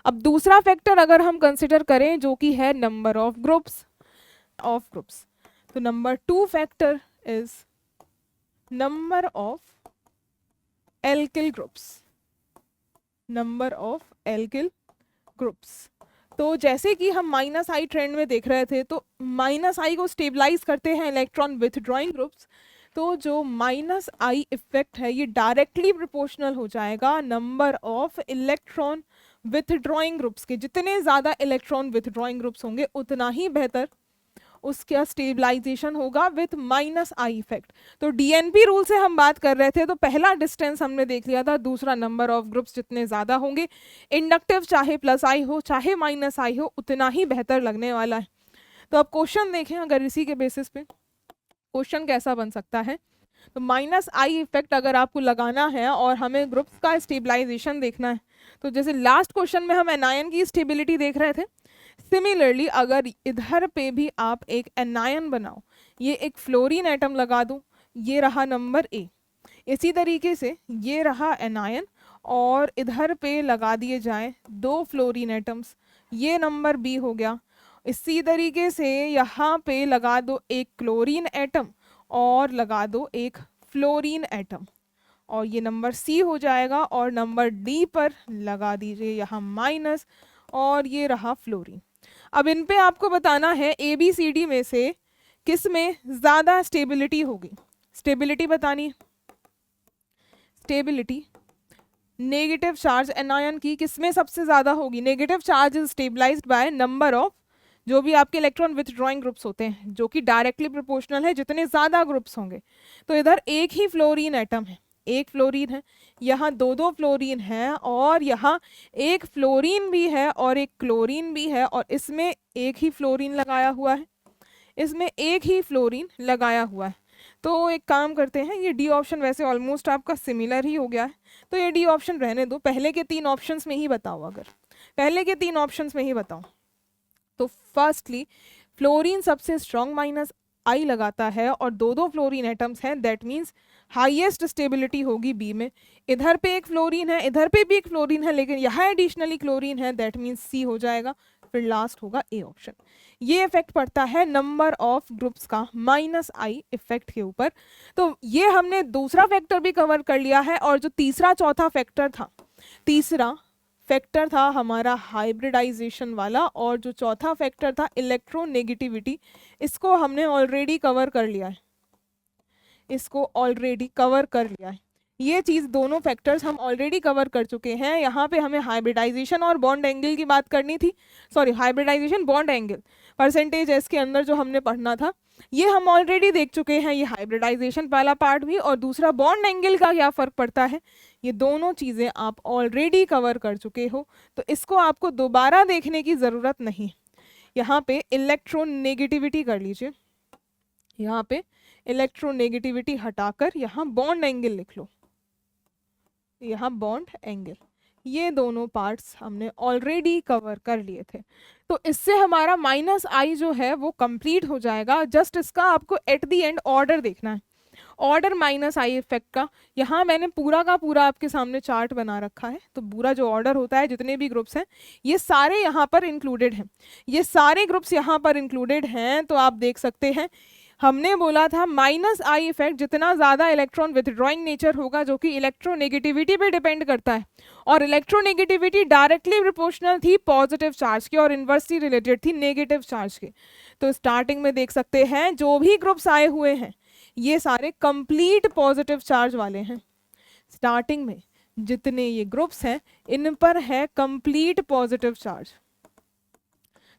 अब दूसरा फैक्टर अगर हम कंसिडर करें जो कि है नंबर ऑफ ग्रुप्स, तो number 2 factor is number of alkyl groups. तो जैसे कि हम माइनस आई ट्रेंड में देख रहे थे, तो माइनस आई को स्टेबलाइज करते हैं इलेक्ट्रॉन विथड्रॉइंग ग्रुप्स, तो जो माइनस आई इफेक्ट है ये डायरेक्टली प्रोपोर्शनल हो जाएगा number of electron withdrawing groups के। जितने ज़्यादा इलेक्ट्रॉन विथड्रॉइंग ग्रुप्स होंगे उतना ही बेहतर उसका स्टेबलाइजेशन होगा विथ माइनस आई इफेक्ट। तो डीएनपी रूल से हम बात कर रहे थे, तो पहला डिस्टेंस हमने देख लिया था, दूसरा नंबर ऑफ ग्रुप्स जितने ज़्यादा होंगे, इंडक्टिव चाहे प्लस आई हो चाहे माइनस आई हो उतना ही बेहतर लगने वाला है। तो अब क्वेश्चन देखें, अगर इसी के बेसिस पे क्वेश्चन कैसा बन सकता है, तो माइनस आई इफेक्ट अगर आपको लगाना है और हमें ग्रुप्स का स्टेबलाइजेशन देखना है, तो जैसे लास्ट क्वेश्चन में हम एनायन की स्टेबिलिटी देख रहे थे, सिमिलरली अगर इधर पे भी आप एक एनायन बनाओ, ये एक फ्लोरीन एटम लगा दूं, ये रहा नंबर ए, इसी तरीके से ये रहा एनायन और इधर पे लगा दिए जाएं 2 फ्लोरीन एटम्स, ये नंबर बी हो गया। इसी तरीके से यहाँ पे लगा दो एक क्लोरीन एटम और लगा दो एक फ्लोरीन एटम, और ये नंबर सी हो जाएगा। और नंबर डी पर लगा दीजिए यहाँ माइनस, और ये रहा फ्लोरीन। अब इन पे आपको बताना है ए बी सी डी में से किस में ज़्यादा स्टेबिलिटी होगी। स्टेबिलिटी बतानी है, स्टेबिलिटी नेगेटिव चार्ज एनायन की किस में सबसे ज़्यादा होगी। Negative charge is stabilised by number of जो भी आपके इलेक्ट्रॉन विथड्रॉइंग ग्रुप्स होते हैं, जो कि डायरेक्टली प्रोपोर्शनल है जितने ज़्यादा ग्रुप्स होंगे। तो इधर एक ही फ्लोरीन एटम है, एक फ्लोरीन है, यहाँ 2 फ्लोरीन है, और यहाँ एक फ्लोरीन भी है और एक क्लोरीन भी है, और इसमें एक ही फ्लोरीन लगाया हुआ है, इसमें एक ही फ्लोरीन लगाया हुआ है। तो एक काम करते हैं, ये डी ऑप्शन वैसे ऑलमोस्ट आपका सिमिलर ही हो गया है, तो ये डी ऑप्शन रहने दो, पहले के 3 ऑप्शंस में ही बताओ। अगर पहले के 3 ऑप्शंस में ही बताओ तो फर्स्टली फ्लोरीन सबसे स्ट्रॉन्ग माइनस आई लगाता है और 2 फ्लोरीन एटम्स हैं, दैट मीन्स हाईएस्ट स्टेबिलिटी होगी बी में। इधर पे एक फ्लोरीन है, इधर पे भी एक फ्लोरीन है, लेकिन यहाँ एडिशनली क्लोरीन है, दैट मीन्स सी हो जाएगा। फिर लास्ट होगा ए ऑप्शन। ये इफेक्ट पड़ता है नंबर ऑफ ग्रुप्स का माइनस आई इफेक्ट के ऊपर। तो ये हमने दूसरा फैक्टर भी कवर कर लिया है, और जो तीसरा चौथा फैक्टर था, तीसरा फैक्टर था हमारा हाइब्रिडाइजेशन वाला, और जो चौथा फैक्टर था इलेक्ट्रोनेगेटिविटी, इसको हमने ऑलरेडी कवर कर लिया है, इसको ऑलरेडी कवर कर लिया है। ये चीज़ दोनों फैक्टर्स हम ऑलरेडी कवर कर चुके हैं। यहाँ पे हमें हाइब्रिडाइजेशन और बॉन्ड एंगल की बात करनी थी, sorry hybridization bond angle percentage S के अंदर जो हमने पढ़ना था, ये हम ऑलरेडी देख चुके हैं। ये हाइब्रिडाइजेशन वाला पार्ट भी, और दूसरा बॉन्ड एंगल का क्या फ़र्क पड़ता है, ये दोनों चीज़ें आप ऑलरेडी कवर कर चुके हो, तो इसको आपको दोबारा देखने की ज़रूरत नहीं। यहाँ पे इलेक्ट्रोनेगेटिविटी कर लीजिए, यहाँ पे इलेक्ट्रोनेगेटिविटी हटाकर यहाँ बॉन्ड एंगल लिख लो, यहाँ बॉन्ड एंगल, ये दोनों पार्ट्स हमने ऑलरेडी कवर कर लिए थे। तो इससे हमारा माइनस आई जो है वो कंप्लीट हो जाएगा। जस्ट इसका आपको एट द एंड ऑर्डर देखना है, ऑर्डर माइनस आई इफेक्ट का। यहाँ मैंने पूरा का पूरा आपके सामने चार्ट बना रखा है, तो पूरा जो ऑर्डर होता है, जितने भी ग्रुप्स हैं ये सारे यहाँ पर इंक्लूडेड हैं, ये सारे ग्रुप्स यहाँ पर इंक्लूडेड हैं। तो आप देख सकते हैं, हमने बोला था माइनस आई इफेक्ट जितना ज़्यादा इलेक्ट्रॉन विथड्रॉइंग नेचर होगा, जो कि इलेक्ट्रोनेगेटिविटी पे डिपेंड करता है, और इलेक्ट्रोनेगेटिविटी डायरेक्टली प्रोपोर्शनल थी पॉजिटिव चार्ज की और इन्वर्सली रिलेटेड थी नेगेटिव चार्ज के। तो स्टार्टिंग में देख सकते हैं जो भी ग्रुप्स आए हुए हैं ये सारे कंप्लीट पॉजिटिव चार्ज वाले हैं। स्टार्टिंग में जितने ये ग्रुप्स हैं इन पर है कंप्लीट पॉजिटिव चार्ज,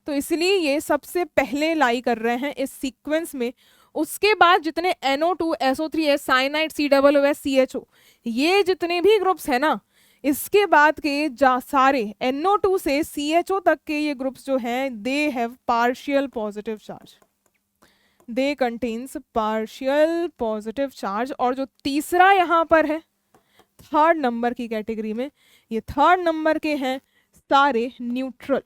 तो इसलिए ये सबसे पहले लाई कर रहे हैं इस सीक्वेंस में। उसके बाद जितने NO2, SO3, cyanide, COOS, CHO, ये जितने भी ग्रुप्स हैं ना, इसके बाद के सारे NO2 से CHO तक के ये ग्रुप्स जो हैं, they have partial positive charge, they contains partial positive charge. और जो तीसरा यहाँ पर है थर्ड नंबर की कैटेगरी में। ये थर्ड नंबर के हैं सारे न्यूट्रल,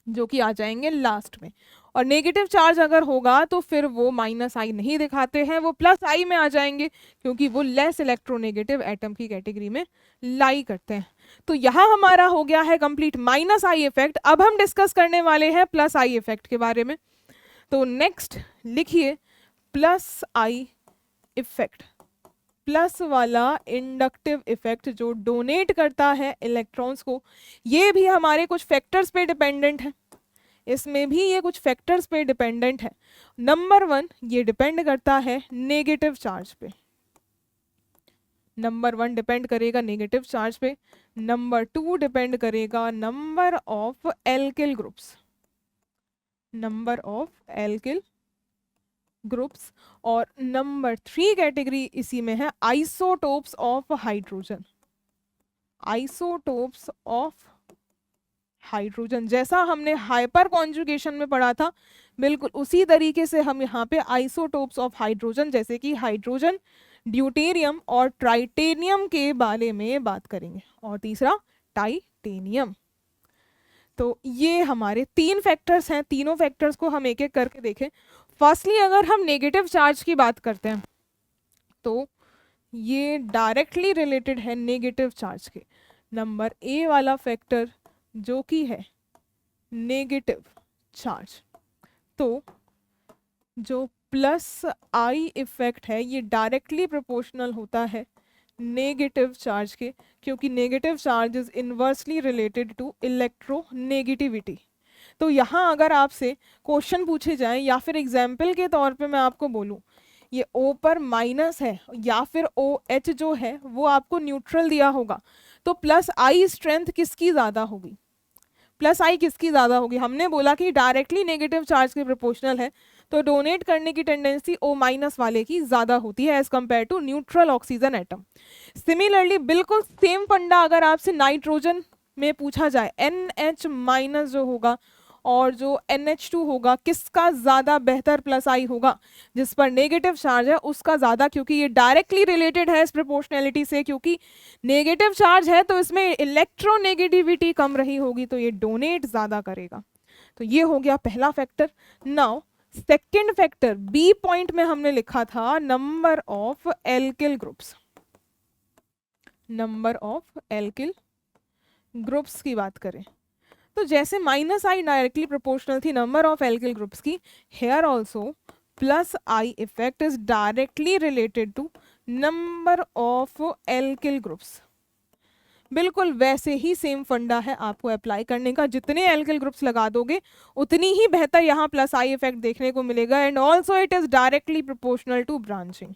जो कि आ जाएंगे लास्ट में। और नेगेटिव चार्ज अगर होगा तो फिर वो माइनस आई नहीं दिखाते हैं, वो प्लस आई में आ जाएंगे, क्योंकि वो लेस इलेक्ट्रोनेगेटिव एटम की कैटेगरी में लाई करते हैं। तो यहाँ हमारा हो गया है कंप्लीट माइनस आई इफेक्ट। अब हम डिस्कस करने वाले हैं प्लस आई इफेक्ट के बारे में। तो नेक्स्ट लिखिए प्लस आई इफेक्ट, प्लस वाला इंडक्टिव इफेक्ट जो डोनेट करता है इलेक्ट्रॉन्स को। ये भी हमारे कुछ फैक्टर्स पे डिपेंडेंट है, इसमें भी ये कुछ फैक्टर्स पे डिपेंडेंट है। नंबर 1 ये डिपेंड करता है नेगेटिव चार्ज पे, नंबर 1 डिपेंड करेगा नेगेटिव चार्ज पे। नंबर 2 डिपेंड करेगा number of alkyl groups, number of alkyl groups. और नंबर 3 कैटेगरी इसी में है isotopes of hydrogen, isotopes of hydrogen. जैसा हमने हाइपर कॉन्जुगेशन में पढ़ा था, बिल्कुल उसी तरीके से हम यहाँ पे आइसोटोप्स ऑफ हाइड्रोजन, जैसे कि हाइड्रोजन, ड्यूटेरियम और ट्राइटेनियम के बारे में बात करेंगे। और तीसरा टाइटेनियम। तो ये हमारे 3 फैक्टर्स हैं, तीनों फैक्टर्स को हम एक एक करके देखें। फर्स्टली अगर हम नेगेटिव चार्ज की बात करते हैं तो ये डायरेक्टली रिलेटेड है नेगेटिव चार्ज के। नंबर ए वाला फैक्टर जो कि है नेगेटिव चार्ज, तो जो प्लस आई इफेक्ट है ये डायरेक्टली प्रोपोर्शनल होता है नेगेटिव चार्ज के, क्योंकि negative charge is inversely related to electronegativity. तो यहाँ अगर आपसे क्वेश्चन पूछे जाए या फिर एग्जाम्पल के तौर पे मैं आपको बोलूँ ये O पर माइनस है या फिर OH जो है वो आपको न्यूट्रल दिया होगा, तो प्लस आई स्ट्रेंथ किसकी ज़्यादा होगी, प्लस आई किसकी ज़्यादा होगी? हमने बोला कि डायरेक्टली नेगेटिव चार्ज के प्रोपोर्शनल है, तो डोनेट करने की टेंडेंसी O माइनस वाले की ज़्यादा होती है as compare to neutral oxygen atom. Similarly बिल्कुल सेम फंडा अगर आपसे नाइट्रोजन में पूछा जाए, NH माइनस जो होगा और जो NH2 होगा, किसका ज़्यादा बेहतर प्लस आई होगा? जिस पर नेगेटिव चार्ज है उसका ज़्यादा, क्योंकि ये डायरेक्टली रिलेटेड है इस प्रोपोर्शनैलिटी से, क्योंकि नेगेटिव चार्ज है तो इसमें इलेक्ट्रोनेगेटिविटी कम रही होगी, तो ये डोनेट ज़्यादा करेगा। तो ये हो गया पहला factor. Now second factor B point में हमने लिखा था number of alkyl groups, number of alkyl groups की बात करें तो जैसे माइनस आई डायरेक्टली प्रोपोर्शनल थी नंबर ऑफ एल्किल ग्रुप्स की, here also plus I effect is directly related to number of alkyl groups. बिल्कुल वैसे ही सेम फंडा है आपको अप्लाई करने का, जितने एल्किल ग्रुप्स लगा दोगे उतनी ही बेहतर यहाँ प्लस आई इफेक्ट देखने को मिलेगा। And also it is directly proportional to branching,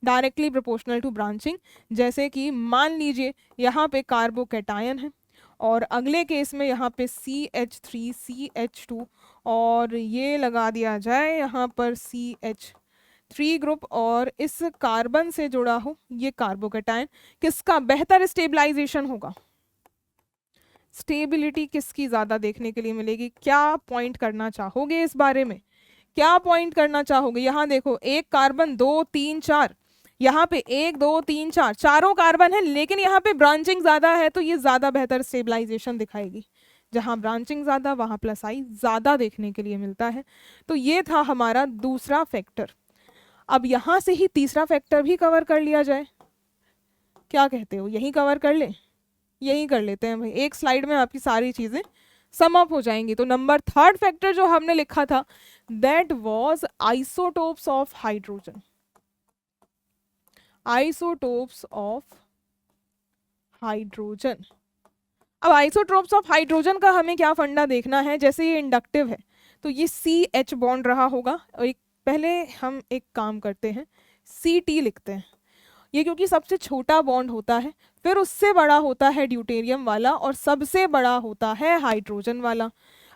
directly proportional to branching. जैसे कि मान लीजिए यहाँ पे कार्बोकैटायन है और अगले केस में यहाँ पे CH3 CH2 और ये लगा दिया जाए यहाँ पर CH3 ग्रुप और इस कार्बन से जुड़ा हो ये कार्बोकैटायन, किसका बेहतर स्टेबलाइजेशन होगा? स्टेबिलिटी किसकी ज़्यादा देखने के लिए मिलेगी? क्या पॉइंट करना चाहोगे इस बारे में, क्या पॉइंट करना चाहोगे? यहाँ देखो एक कार्बन 2 3 4, यहाँ पे 1 2 3 4 चारों कार्बन है, लेकिन यहाँ पे ब्रांचिंग ज़्यादा है तो ये ज़्यादा बेहतर स्टेबलाइजेशन दिखाएगी। जहाँ ब्रांचिंग ज़्यादा वहाँ प्लस आई ज़्यादा देखने के लिए मिलता है। तो ये था हमारा दूसरा फैक्टर। अब यहाँ से ही तीसरा फैक्टर भी कवर कर लिया जाए, क्या कहते हो? यही कवर कर ले, यही कर लेते हैं भाई, एक स्लाइड में आपकी सारी चीज़ें सम अप हो जाएंगी। तो नंबर थर्ड फैक्टर जो हमने लिखा था that was isotopes of hydrogen, isotopes of hydrogen. अब आइसोटोप्स ऑफ हाइड्रोजन का हमें क्या फंडा देखना है? जैसे ये इंडक्टिव है तो ये CH बॉन्ड रहा होगा, और एक पहले हम एक काम करते हैं CT लिखते हैं, ये क्योंकि सबसे छोटा बॉन्ड होता है, फिर उससे बड़ा होता है ड्यूटेरियम वाला और सबसे बड़ा होता है हाइड्रोजन वाला।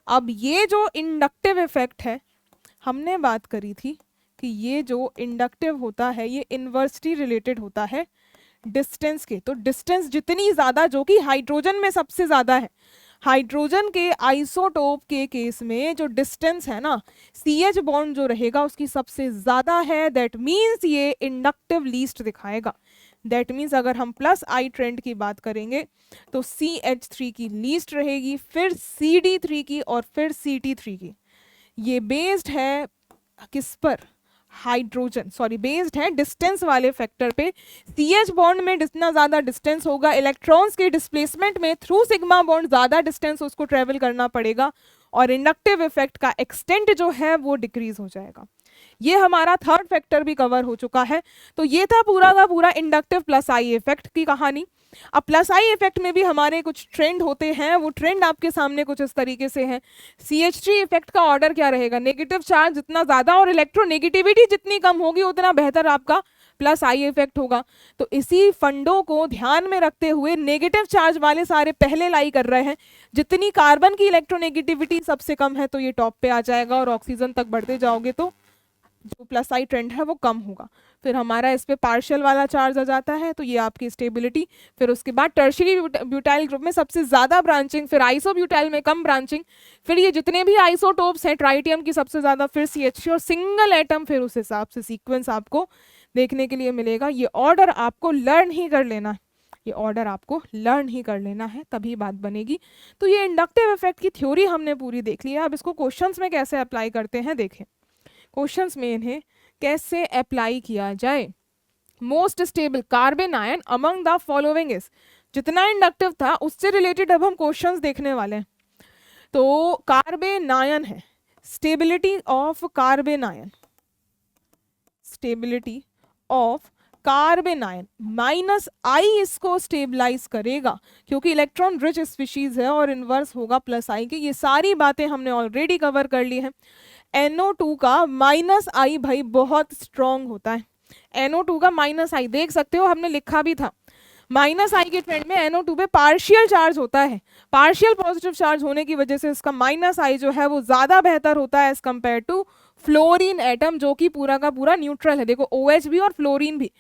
अब ये जो इंडक्टिव इफेक्ट है हमने बात करी थी कि ये जो इंडक्टिव होता है ये इन्वर्सली रिलेटेड होता है डिस्टेंस के। तो डिस्टेंस जितनी ज़्यादा, जो कि हाइड्रोजन में सबसे ज़्यादा है, हाइड्रोजन के आइसोटोप के केस में जो डिस्टेंस है ना CH बॉन्ड जो रहेगा उसकी सबसे ज़्यादा है, दैट मीन्स ये इंडक्टिव लीस्ट दिखाएगा। दैट मीन्स अगर हम प्लस आई ट्रेंड की बात करेंगे तो CH3 की लीस्ट रहेगी, फिर CD3 की और फिर CT3 की। ये बेस्ड है किस पर? हाइड्रोजन, सॉरी बेस्ड है डिस्टेंस वाले फैक्टर पे। CH बॉन्ड में जितना ज्यादा डिस्टेंस होगा, इलेक्ट्रॉन्स के डिस्प्लेसमेंट में थ्रू सिग्मा बॉन्ड ज्यादा डिस्टेंस उसको ट्रेवल करना पड़ेगा और इंडक्टिव इफेक्ट का एक्सटेंट जो है वो डिक्रीज हो जाएगा। ये हमारा थर्ड फैक्टर भी कवर हो चुका है। तो ये था पूरा का पूरा इंडक्टिव प्लस आई इफेक्ट की कहानी। अब प्लस आई इफेक्ट में भी हमारे कुछ ट्रेंड होते हैं, वो ट्रेंड आपके सामने कुछ इस तरीके से है। CH3 इफेक्ट का ऑर्डर क्या रहेगा? नेगेटिव चार्ज जितना ज्यादा और इलेक्ट्रोनेगेटिविटी जितनी कम होगी उतना बेहतर आपका प्लस आई इफेक्ट होगा। तो इसी फंडों को ध्यान में रखते हुए नेगेटिव चार्ज वाले सारे पहले लाई कर रहे हैं। जितनी कार्बन की इलेक्ट्रोनेगेटिविटी सबसे कम है तो ये टॉप पे आ जाएगा, और ऑक्सीजन तक बढ़ते जाओगे तो जो प्लस आई ट्रेंड है वो कम होगा। फिर हमारा इस पे पार्शियल वाला चार्ज आ जाता है, तो ये आपकी स्टेबिलिटी। फिर उसके बाद टर्शियरी ब्यूटाइल ग्रुप में सबसे ज्यादा ब्रांचिंग, फिर आइसोब्यूटाइल में कम ब्रांचिंग, फिर ये जितने भी आइसोटोप्स हैं ट्राइटियम की सबसे ज्यादा, फिर CH3 और सिंगल एटम, फिर उस हिसाब से सीक्वेंस आपको देखने के लिए मिलेगा। ये ऑर्डर आपको लर्न ही कर लेना है, ये ऑर्डर आपको लर्न ही कर लेना है, तभी बात बनेगी। तो ये इंडक्टिव इफेक्ट की थ्योरी हमने पूरी देख ली है। अब इसको क्वेश्चंस में कैसे अप्लाई करते हैं देखें। क्वेश्चंस में इन्हें कैसे अप्लाई किया जाए। Most stable carbon ion among the following is, जितना इंडक्टिव था उससे रिलेटेड अब हम क्वेश्चंस देखने वाले हैं। तो कार्बन आयन है, stability of carbanion, stability of carbanion minus I इसको स्टेबलाइज करेगा, क्योंकि इलेक्ट्रॉन रिच स्पीशीज है और इनवर्स होगा प्लस आई के। ये सारी बातें हमने ऑलरेडी कवर कर ली हैं। NO2 का माइनस आई भाई बहुत स्ट्रॉन्ग होता है। NO2 का माइनस आई देख सकते हो, हमने लिखा भी था। माइनस आई के ट्रेंड में NO2 पे पार्शियल चार्ज होता है, पार्शियल पॉजिटिव चार्ज होने की वजह से इसका माइनस आई जो है वो ज्यादा बेहतर होता है as compare to fluorine atom, जो कि पूरा का पूरा न्यूट्रल है। देखो OH भी और फ्लोरीन भी।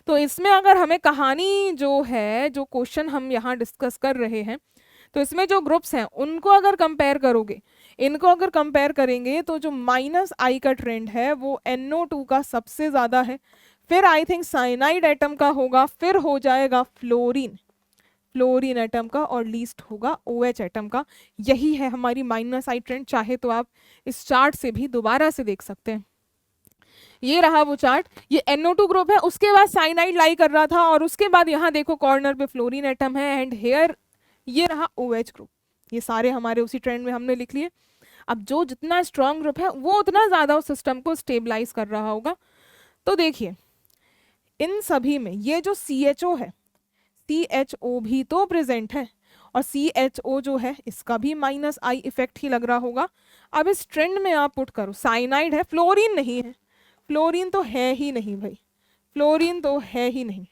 तो इसमें अगर हमें कहानी जो है, जो क्वेश्चन हम यहाँ डिस्कस कर रहे हैं, तो इसमें जो ग्रुप्स हैं उनको अगर कंपेयर करोगे, इनको अगर कंपेयर करेंगे, तो जो माइनस आई का ट्रेंड है वो NO2 का सबसे ज्यादा है, फिर आई थिंक साइनाइड एटम का होगा, फिर हो जाएगा फ्लोरीन, फ्लोरीन एटम का, और लीस्ट होगा OH एटम का। यही है हमारी माइनस आई ट्रेंड। चाहे तो आप इस चार्ट से भी दोबारा से देख सकते हैं। ये रहा वो चार्ट, ये NO2 ग्रुप है, उसके बाद साइनाइड लाई कर रहा था, और उसके बाद यहाँ देखो कॉर्नर पे फ्लोरीन एटम है, एंड हेयर ये रहा OH ग्रुप। ये सारे हमारे उसी ट्रेंड में हमने लिख लिए। अब जो जितना स्ट्रॉन्ग ग्रुप है वो उतना ज्यादा उस सिस्टम को स्टेबलाइज कर रहा होगा। तो देखिए इन सभी में ये जो CHO है, CHO भी तो प्रेजेंट है, और CHO जो है इसका भी माइनस आई इफेक्ट ही लग रहा होगा। अब इस ट्रेंड में आप पुट करो, साइनाइड है, फ्लोरीन नहीं है, फ्लोरीन तो है ही नहीं भाई, फ्लोरीन तो है ही नहीं।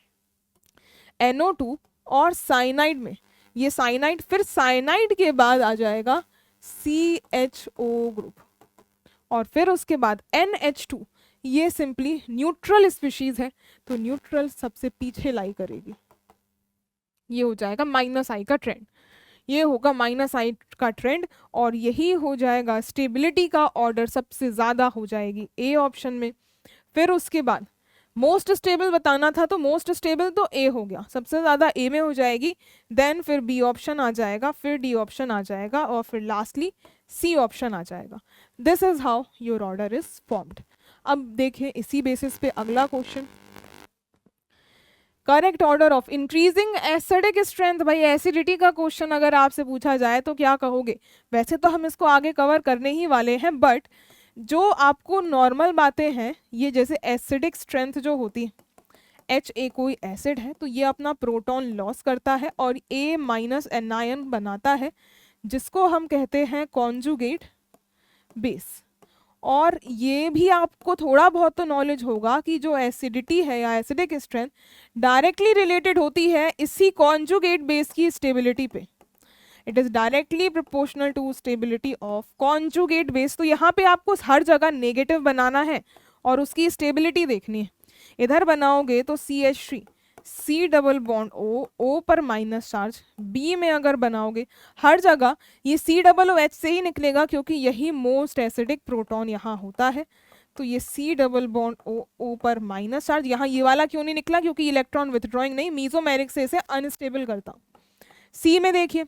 NO2 और साइनाइड में ये साइनाइड, फिर साइनाइड के बाद आ जाएगा CHO ग्रुप, और फिर उसके बाद NH2, ये सिंपली न्यूट्रल स्पीशीज है, तो न्यूट्रल सबसे पीछे लाई करेगी। ये हो जाएगा माइनस आई का ट्रेंड, ये होगा माइनस आई का ट्रेंड, और यही हो जाएगा स्टेबिलिटी का ऑर्डर सबसे ज्यादा हो जाएगी A ऑप्शन में। फिर उसके बाद मोस्ट स्टेबल बताना था, तो मोस्ट स्टेबल तो A हो गया, सबसे ज्यादा A में हो जाएगी, देन फिर B ऑप्शन आ जाएगा, फिर D ऑप्शन आ जाएगा, और फिर लास्टली C ऑप्शन आ जाएगा। This is how your order is formed. अब देखें इसी बेसिस पे अगला question, correct order of increasing acidic strength. भाई एसिडिटी का क्वेश्चन अगर आपसे पूछा जाए तो क्या कहोगे? वैसे तो हम इसको आगे कवर करने ही वाले हैं, बट जो आपको नॉर्मल बातें हैं, ये जैसे एसिडिक स्ट्रेंथ जो होती है, HA कोई एसिड है तो ये अपना प्रोटॉन लॉस करता है और A माइनस एनायन बनाता है, जिसको हम कहते हैं कॉन्जुगेट बेस। और ये भी आपको थोड़ा बहुत तो नॉलेज होगा कि जो एसिडिटी है या एसिडिक स्ट्रेंथ डायरेक्टली रिलेटेड होती है इसी कॉन्जुगेट बेस की स्टेबिलिटी पे। It is directly proportional to stability of conjugate base. तो यहाँ पे आपको हर जगह नेगेटिव बनाना है और उसकी स्टेबिलिटी देखनी है। इधर बनाओगे तो CH3 C double bond O पर माइनस चार्ज, B में अगर बनाओगे हर जगह ये C डबल OH से ही निकलेगा क्योंकि यही मोस्ट एसिडिक प्रोटॉन यहाँ होता है। तो ये C double bond O, O पर माइनस चार्ज। यहाँ ये वाला क्यों नहीं निकला, क्योंकि इलेक्ट्रॉन विथड्रॉइंग नहीं, मीजोमेरिक से इसे अनस्टेबल करता। C में देखिए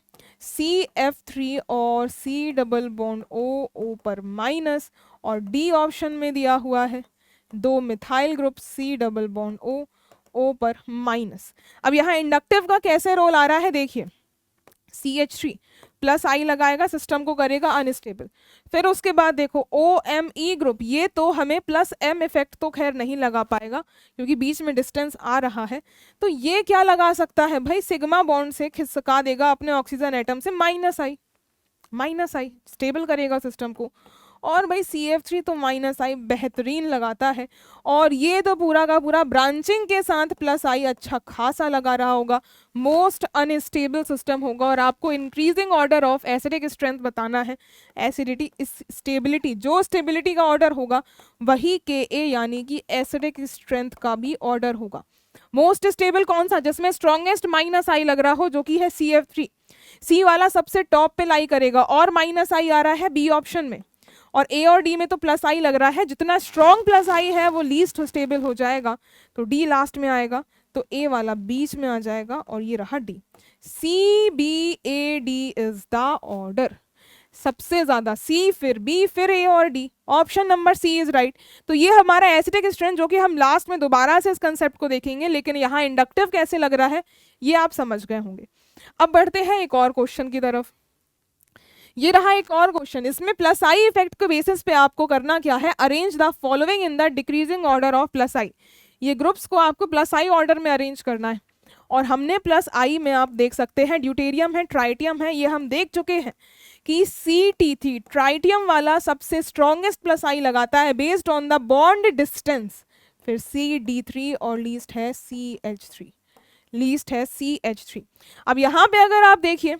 CF3 और C double bond O, O पर माइनस, और D ऑप्शन में दिया हुआ है 2 methyl group C double bond O, O पर माइनस। अब यहाँ इंडक्टिव का कैसे रोल आ रहा है देखिए, CH3 प्लस आई लगाएगा, सिस्टम को करेगा अनस्टेबल। फिर उसके बाद देखो OMe ग्रुप, ये तो हमें प्लस M इफेक्ट तो खैर नहीं लगा पाएगा क्योंकि बीच में डिस्टेंस आ रहा है, तो ये क्या लगा सकता है भाई, सिग्मा बॉन्ड से खिसका देगा अपने ऑक्सीजन एटम से माइनस आई स्टेबल करेगा सिस्टम को। और भाई CF3 तो माइनस आई बेहतरीन लगाता है, और ये तो पूरा का पूरा ब्रांचिंग के साथ प्लस आई अच्छा खासा लगा रहा होगा। मोस्ट अनस्टेबल सिस्टम होगा, और आपको increasing order of acidic strength बताना है। एसिडिटी स्टेबिलिटी, जो स्टेबिलिटी का ऑर्डर होगा वही Ka यानी कि एसिडिक स्ट्रेंथ का भी ऑर्डर होगा। मोस्ट स्टेबल कौन सा, जिसमें स्ट्रॉन्गेस्ट माइनस आई लग रहा हो, जो कि है CF3। सी वाला सबसे टॉप पे लाई करेगा, और माइनस आई आ रहा है बी ऑप्शन में, और ए और डी में तो प्लस आई लग रहा है। जितना स्ट्रॉन्ग प्लस आई है वो लीस्ट स्टेबल हो जाएगा, तो डी लास्ट में आएगा, तो ए वाला बीच में आ जाएगा, और ये रहा D. CBAD is the order, सबसे ज्यादा C फिर B फिर A और D, option number C is right. तो ये हमारा एसिडिक स्ट्रेंथ, जो कि हम लास्ट में दोबारा से इस कंसेप्ट को देखेंगे, लेकिन यहाँ इंडक्टिव कैसे लग रहा है ये आप समझ गए होंगे। अब बढ़ते हैं एक और क्वेश्चन की तरफ। ये रहा एक और क्वेश्चन, इसमें प्लस आई इफेक्ट के बेसिस पे आपको करना क्या है, arrange the following in the decreasing order of plus I. ये ग्रुप्स को आपको प्लस आई ऑर्डर में अरेंज करना है, और हमने प्लस आई में आप देख सकते हैं ड्यूटेरियम है, ट्राइटियम है, ये हम देख चुके हैं कि CT3 ट्राइटियम वाला सबसे स्ट्रॉन्गेस्ट प्लस आई लगाता है based on the bond distance, फिर CD3 और लीस्ट है CH3। अब यहाँ पे अगर आप देखिए,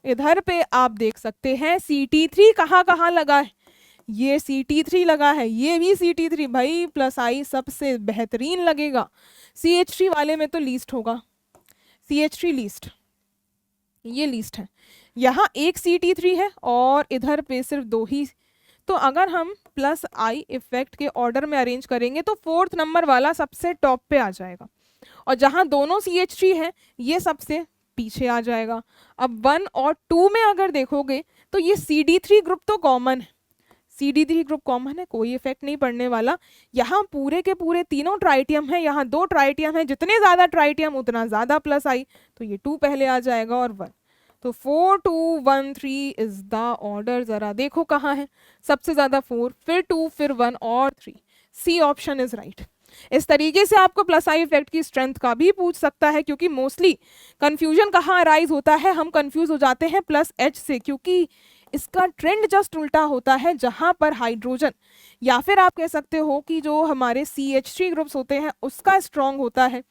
इधर पे आप देख सकते हैं CT3 कहाँ लगा है, ये CT3 लगा है, ये भी CT3, भाई प्लस आई सबसे बेहतरीन लगेगा। CH3 वाले में तो लीस्ट होगा, CH3 लीस्ट, ये लीस्ट है। यहाँ एक CT3 है और इधर पे सिर्फ 2 ही, तो अगर हम प्लस आई इफेक्ट के ऑर्डर में अरेंज करेंगे तो 4th नंबर वाला सबसे टॉप पे आ जाएगा, और जहाँ दोनों CH3 है ये सबसे पीछे आ जाएगा। अब 1 और 2 में अगर देखोगे तो ये CD3 ग्रुप तो कॉमन है, CD3 ग्रुप कॉमन है, कोई इफेक्ट नहीं पड़ने वाला। यहाँ पूरे के पूरे तीनों ट्राइटियम है, यहाँ 2 ट्राइटियम है, जितने ज्यादा ट्राइटियम उतना ज्यादा प्लस आई, तो ये 2 पहले आ जाएगा और 1, तो 4 2 1 3 इज द ऑर्डर। जरा देखो कहाँ है, सबसे ज्यादा 4, फिर 2, फिर 1 और 3, सी ऑप्शन इज राइट। इस तरीके से आपको प्लस आई इफेक्ट की स्ट्रेंथ का भी पूछ सकता है, क्योंकि मोस्टली कंफ्यूजन कहाँ अराइज होता है, हम कंफ्यूज हो जाते हैं प्लस H से, क्योंकि इसका ट्रेंड जस्ट उल्टा होता है, जहां पर हाइड्रोजन, या फिर आप कह सकते हो कि जो हमारे CH3 ग्रुप्स होते हैं उसका स्ट्रॉन्ग होता है,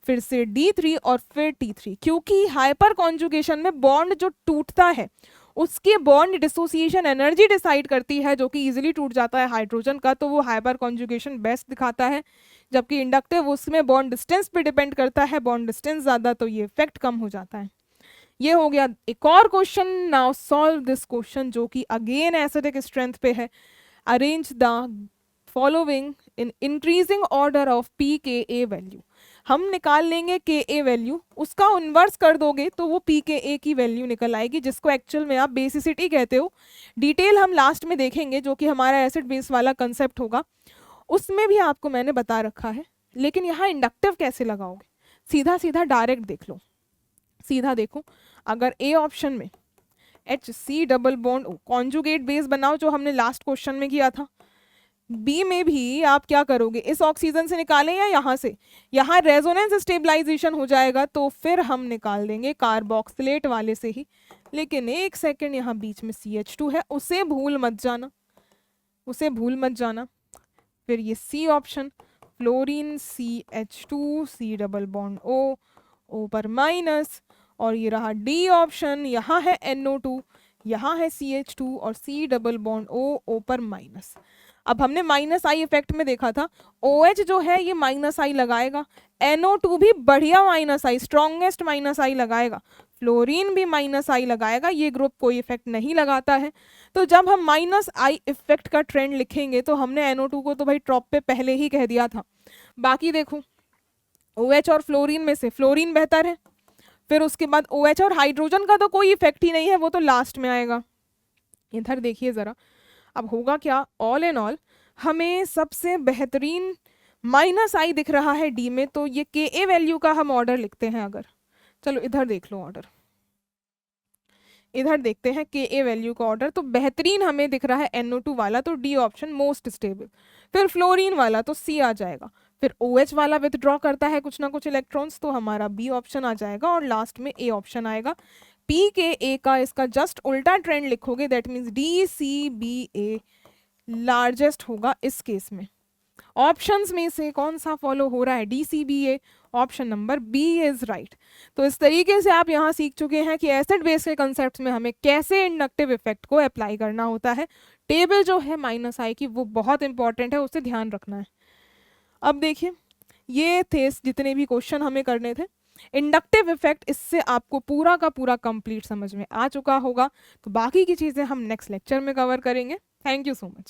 फिर से D3 और फिर T3, क्योंकि हाइपर कॉन्जुगेशन में बॉन्ड जो टूटता है उसके बॉन्ड डिसोसिएशन एनर्जी डिसाइड करती है, जो कि इजीली टूट जाता है हाइड्रोजन का, तो वो हाइपर कॉन्जुगेशन बेस्ट दिखाता है। जबकि इंडक्टिव उसमें बॉन्ड डिस्टेंस पे डिपेंड करता है, बॉन्ड डिस्टेंस ज़्यादा तो ये इफेक्ट कम हो जाता है। ये हो गया एक और question. Now solve this question, जो कि अगेन एसिडिक स्ट्रेंथ पे है। Arrange the following in increasing order of pKa value. हम निकाल लेंगे Ka वैल्यू, उसका इन्वर्स कर दोगे तो वो pKa की वैल्यू निकल आएगी, जिसको एक्चुअल में आप बेसिसिटी कहते हो। डिटेल हम लास्ट में देखेंगे, जो कि हमारा एसिड बेस वाला कंसेप्ट होगा, उसमें भी आपको मैंने बता रखा है। लेकिन यहाँ इंडक्टिव कैसे लगाओगे, सीधा सीधा डायरेक्ट देख लो, सीधा देखो। अगर ए ऑप्शन में HC double bond conjugate base बनाओ, जो हमने लास्ट क्वेश्चन में किया था, बी में भी आप क्या करोगे, इस ऑक्सीजन से निकालें या यहाँ से, यहाँ रेजोनेंस स्टेबलाइजेशन हो जाएगा, तो फिर हम निकाल देंगे कार्बोक्सिलेट वाले से ही। लेकिन एक सेकेंड, यहाँ बीच में CH2 है, उसे भूल मत जाना, फिर ये C option, fluorine CH2 C double bond O पर माइनस, और ये रहा डी ऑप्शन, यहाँ है NO2, यहाँ है CH2 और C डबल बॉन्ड O पर माइनस। अब हमने माइनस आई इफेक्ट में देखा था, OH जो है ये माइनस आई लगाएगा, NO2 भी बढ़िया माइनस आई, स्ट्रॉन्गेस्ट माइनस आई लगाएगा, फ्लोरीन भी माइनस आई लगाएगा, ये ग्रुप कोई इफेक्ट नहीं लगाता है। तो जब हम माइनस आई इफेक्ट का ट्रेंड लिखेंगे तो हमने NO2 को तो भाई टॉप पे पहले ही कह दिया था। बाकी देखो OH और फ्लोरीन में से फ्लोरीन बेहतर है, फिर उसके बाद OH और हाइड्रोजन का तो कोई इफेक्ट ही नहीं है, वो तो लास्ट में आएगा। इधर देखिए ज़रा, अब होगा क्या, ऑल एंड ऑल हमें सबसे बेहतरीन माइनस आई दिख रहा है डी में, तो ये Ka वैल्यू का हम ऑर्डर लिखते हैं अगर, चलो इधर देख लो ऑर्डर, इधर देखते हैं Ka वैल्यू का ऑर्डर, तो बेहतरीन हमें दिख रहा है NO2 वाला, तो डी ऑप्शन मोस्ट स्टेबल, फिर फ्लोरीन वाला तो C आ जाएगा, फिर OH वाला विथड्रॉ करता है कुछ ना कुछ इलेक्ट्रॉन्स, तो हमारा B ऑप्शन आ जाएगा, और लास्ट में A ऑप्शन आएगा। PKA का इसका जस्ट उल्टा ट्रेंड लिखोगे, दैट मीन्स DCBA लार्जेस्ट होगा इस केस में। ऑप्शंस में से कौन सा फॉलो हो रहा है, DCBA, option number B is right. तो इस तरीके से आप यहाँ सीख चुके हैं कि एसिड बेस के कंसेप्ट में हमें कैसे इंडक्टिव इफेक्ट को अप्लाई करना होता है। टेबल जो है माइनस आई की वो बहुत इंपॉर्टेंट है, उसे ध्यान रखना है। अब देखिए ये थे जितने भी क्वेश्चन हमें करने थे, इंडक्टिव इफेक्ट इससे आपको पूरा का पूरा कंप्लीट समझ में आ चुका होगा। तो बाकी की चीज़ें हम नेक्स्ट लेक्चर में कवर करेंगे। Thank you so much.